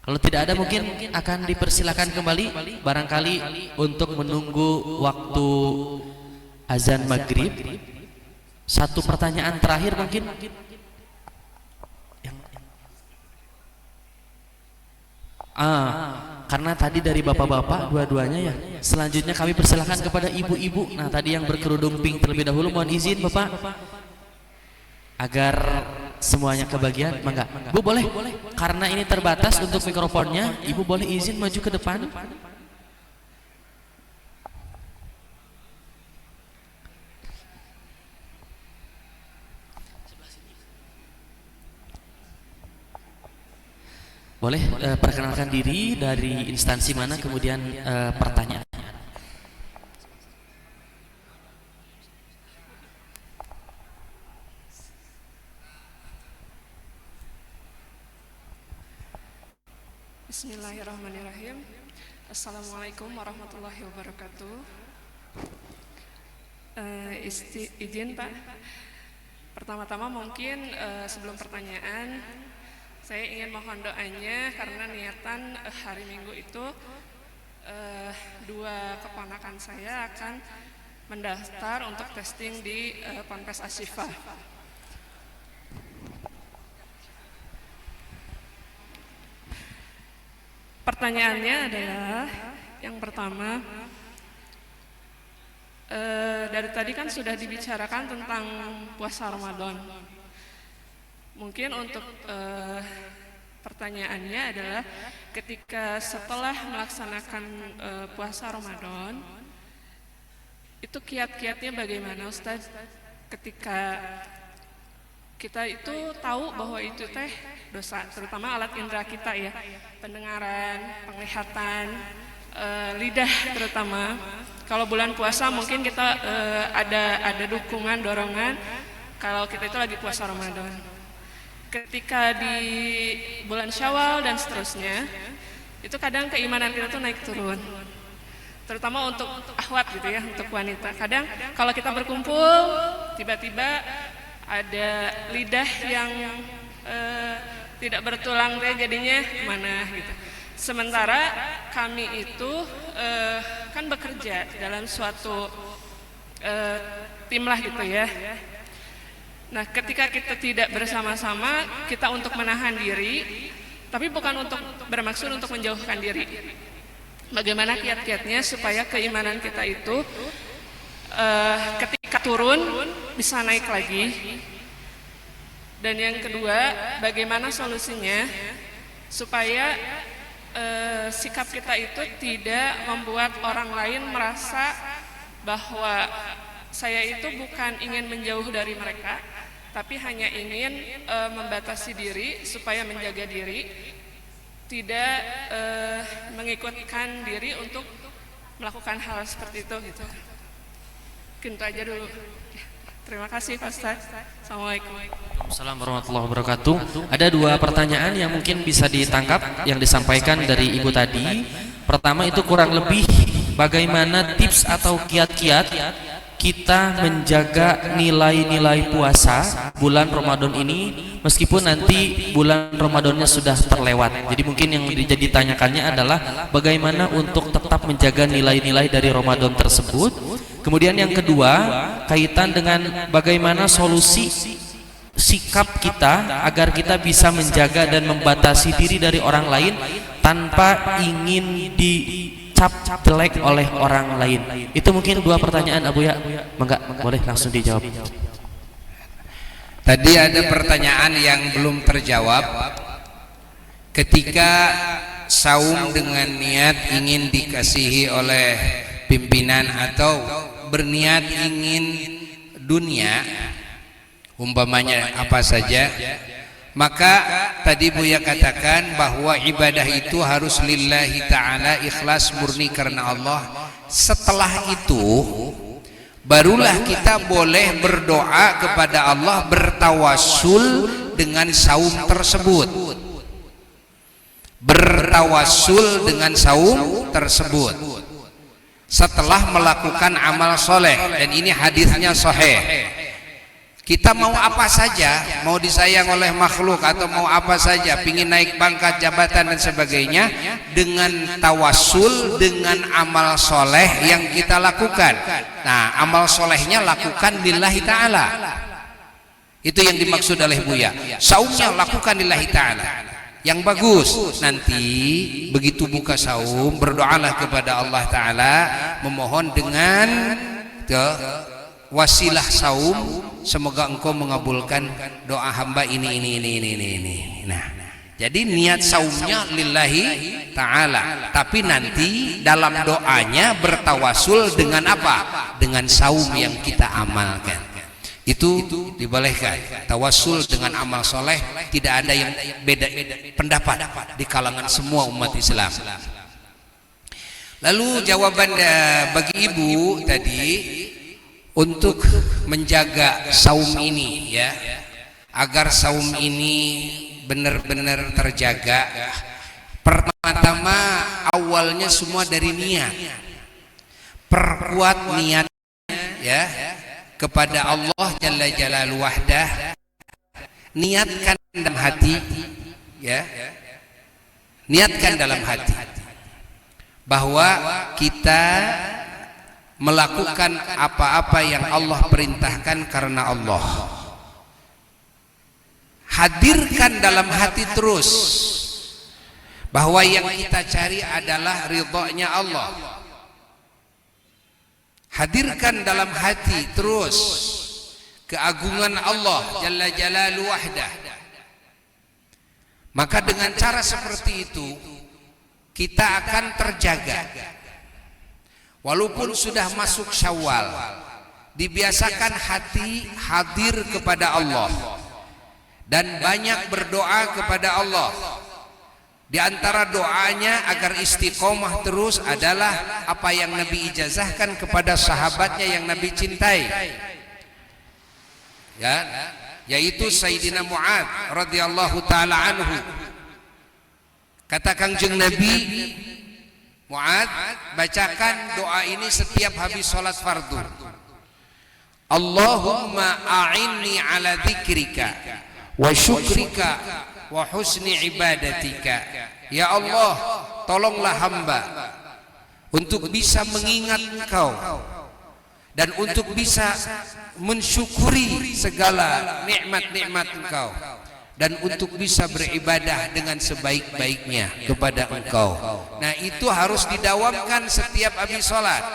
[SPEAKER 2] Kalau tidak ada mungkin akan dipersilakan kembali barangkali untuk menunggu waktu azan maghrib. Satu pertanyaan terakhir mungkin. Karena tadi dari bapak-bapak dua-duanya ya. Selanjutnya kami persilakan kepada ibu-ibu. Nah tadi yang berkerudung pink terlebih dahulu, mohon izin Bapak agar semuanya kebagian. Mangga Bu, boleh karena ini terbatas untuk mikrofonnya, Ibu boleh izin maju ke depan. Boleh perkenalkan diri, dari instansi mana, kemudian pertanyaan.
[SPEAKER 5] Bismillahirrahmanirrahim. Assalamualaikum warahmatullahi wabarakatuh. Izin Pak, pertama-tama mungkin sebelum pertanyaan saya ingin mohon doanya karena niatan hari Minggu itu dua keponakan saya akan mendaftar untuk testing di Ponpes Asyifa. Pertanyaannya adalah yang pertama, dari tadi kan sudah dibicarakan tentang puasa Ramadan. Mungkin untuk pertanyaannya adalah ketika setelah melaksanakan puasa Ramadan, itu kiat-kiatnya bagaimana Ustadz? Ketika kita itu tahu bahwa itu teh dosa, terutama alat indera kita ya, pendengaran, penglihatan, lidah terutama. Kalau bulan puasa mungkin kita ada dukungan, dorongan kalau kita itu lagi puasa Ramadan. Ketika di bulan Syawal dan seterusnya, itu kadang keimanan kita tuh naik turun. Terutama untuk akhwat gitu ya, untuk wanita. Kadang kalau kita berkumpul, tiba-tiba ada lidah yang tidak bertulang deh, jadinya kemana gitu. Sementara kami itu kan bekerja dalam suatu tim lah gitu ya. Nah, ketika kita tidak bersama-sama, kita untuk menahan diri, tapi bukan untuk bermaksud untuk menjauhkan diri. Bagaimana kiat-kiatnya supaya keimanan kita itu ketika turun bisa naik lagi. Dan yang kedua, bagaimana solusinya supaya sikap kita itu tidak membuat orang lain merasa bahwa saya itu bukan ingin menjauh dari mereka, tapi hanya ingin membatasi diri supaya menjaga diri, tidak mengikutkan diri untuk melakukan hal seperti itu gitu. Mungkin itu aja dulu. Terima kasih Pak Ustaz. Assalamualaikum.
[SPEAKER 2] Assalamualaikum warahmatullahi wabarakatuh. Ada dua pertanyaan yang mungkin bisa ditangkap yang disampaikan dari Ibu tadi. Pertama itu kurang lebih bagaimana tips atau kiat-kiat kita menjaga nilai-nilai puasa bulan Ramadan ini meskipun nanti bulan Ramadannya sudah terlewat. Jadi mungkin yang ditanyakannya adalah bagaimana untuk tetap menjaga nilai-nilai dari Ramadan tersebut. Kemudian yang kedua, kaitan dengan bagaimana solusi sikap kita agar kita bisa menjaga dan membatasi diri dari orang lain tanpa ingin dicap jelek oleh orang lain. Itu mungkin dua pertanyaan Abu ya. Enggak, boleh langsung dijawab.
[SPEAKER 1] Tadi ada pertanyaan yang belum terjawab. Ketika saum dengan niat ingin dikasihi oleh pimpinan atau berniat ingin dunia, umpamanya apa saja, maka tadi Buya katakan bahwa ibadah itu harus lillahi ta'ala, ikhlas murni karena Allah. Setelah itu barulah kita boleh berdoa kepada Allah, bertawassul dengan saum tersebut, bertawassul dengan saum tersebut setelah melakukan amal soleh. Dan ini hadisnya sahih. Kita mau apa saja, mau disayang oleh makhluk atau mau apa saja, pingin naik pangkat jabatan dan sebagainya, dengan tawassul dengan amal soleh yang kita lakukan. Nah, amal solehnya lakukan lillahi ta'ala. Itu yang dimaksud oleh Buya. Saumnya lakukan lillahi ta'ala yang bagus. Nanti begitu buka saum, berdoalah kepada Allah Ta'ala, memohon dengan wasilah saum, semoga engkau mengabulkan doa hamba ini. Nah, jadi niat saumnya lillahi ta'ala, tapi nanti dalam doanya bertawasul dengan apa? Dengan saum yang kita amalkan. Itu dibolehkan. Tawassul dengan amal soleh, tidak ada yang beda pendapat di kalangan semua umat Islam. Lalu jawaban bagi ibu tadi, untuk menjaga saum ini ya, agar saum ini benar-benar terjaga, pertama-tama awalnya semua dari niat. Perkuat niatnya ya kepada Allah Jalla Jalaluhu Wahdah. Niatkan dalam hati ya, niatkan dalam hati bahwa kita melakukan apa-apa yang Allah perintahkan karena Allah. Hadirkan dalam hati terus bahwa yang kita cari adalah ridhonya Allah. Hadirkan dalam hati terus keagungan Allah Jalla Jalaluhu Wahdah. Maka dengan cara seperti itu kita akan terjaga. Walaupun sudah masuk Syawal, dibiasakan hati hadir kepada Allah dan banyak berdoa kepada Allah. Di antara doanya agar istiqomah terus adalah apa yang Nabi ijazahkan kepada sahabatnya yang Nabi cintai, ya, yaitu Sayyidina Mu'ad radhiyallahu taala anhu. Kata Kangjeng Nabi, Mu'ad, bacakan doa ini setiap habis sholat fardu. Allahumma a'inni ala dzikrika wa syukrika wa husni ibadatika. Ya Allah, tolonglah hamba untuk bisa mengingat Engkau dan untuk bisa mensyukuri segala nikmat-nikmat Engkau, dan untuk bisa beribadah dengan sebaik-baiknya kepada Engkau. Nah, itu harus didawamkan setiap habis sholat.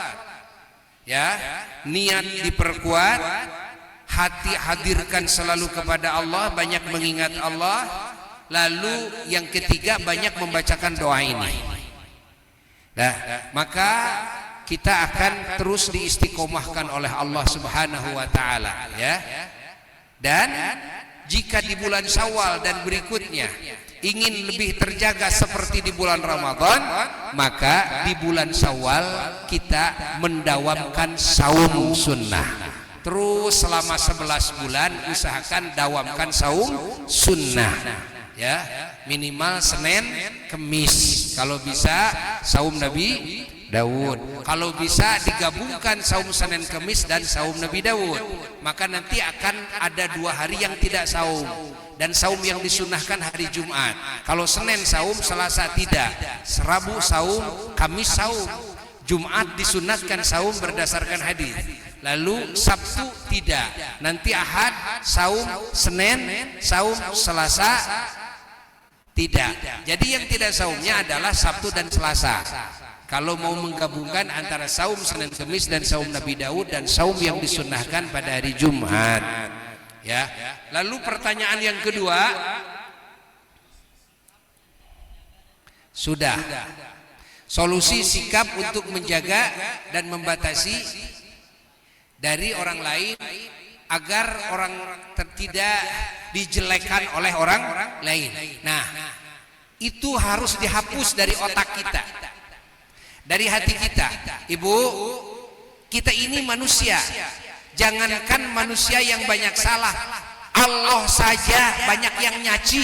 [SPEAKER 1] Ya, niat diperkuat, hati hadirkan selalu kepada Allah, banyak mengingat Allah. Lalu yang ketiga, banyak membacakan doa ini. Nah, maka kita akan terus diistiqomahkan oleh Allah Subhanahu wa taala, ya. Dan jika di bulan Syawal dan berikutnya ingin lebih terjaga seperti di bulan Ramadan, maka di bulan Syawal kita mendawamkan saum sunnah. Terus selama 11 bulan usahakan dawamkan saum sunnah, ya, minimal Senin Kemis, kalau bisa saum Nabi Daud. Kalau bisa digabungkan saum Senin Kemis dan saum Nabi Daud, maka nanti akan ada 2 hari yang tidak saum, dan saum yang disunahkan hari Jumat. Kalau Senin saum, Selasa tidak, Rabu saum, Kamis saum, Jumat disunahkan saum berdasarkan hadis. Lalu Sabtu tidak, nanti Ahad saum, Senin saum, Selasa tidak. Jadi yang tidak saumnya adalah Sabtu dan Selasa. Kalau mau menggabungkan antara saum Senin Kemis dan saum Nabi Daud dan saum yang disunnahkan pada hari Jumat, ya. Lalu pertanyaan yang kedua, sudah solusi sikap untuk menjaga dan membatasi dari orang lain agar orang tidak dijelekan oleh orang lain. Nah, itu harus dihapus dari otak kita, dari hati kita. Ibu, kita ini manusia. Jangankan manusia yang banyak salah, Allah saja banyak yang nyaci.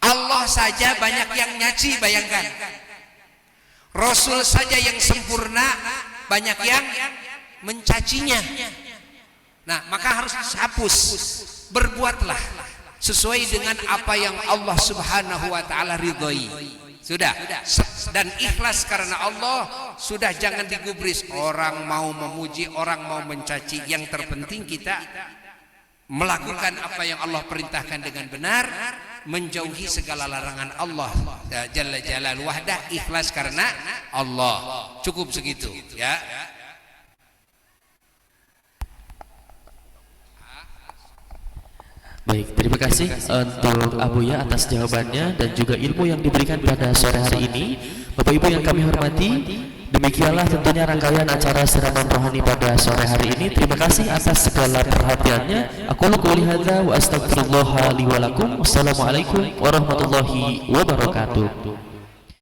[SPEAKER 1] Allah saja banyak yang nyaci, bayangkan. Rasul saja yang sempurna, banyak yang mencacinya. Nah, maka harus dihapus. Berbuatlah sesuai dengan apa yang Allah Subhanahu wa taala ridhoi. Sudah, dan ikhlas karena Allah. Sudah, jangan digubris. Orang mau memuji, orang mau mencaci, yang terpenting kita melakukan apa yang Allah perintahkan dengan benar, menjauhi segala larangan Allah Jalla Jalaluhu wahdah, ikhlas karena Allah. Cukup segitu, ya.
[SPEAKER 2] Baik, terima kasih untuk Abuya atas jawabannya dan juga ilmu yang diberikan pada sore hari ini. Bapak Ibu yang kami hormati, demikianlah tentunya rangkaian acara siraman rohani pada sore hari ini. Terima kasih atas segala perhatiannya. Aku qouli hadza wa astaghfirullah li wa lakum. Wassalamualaikum warahmatullahi wabarakatuh.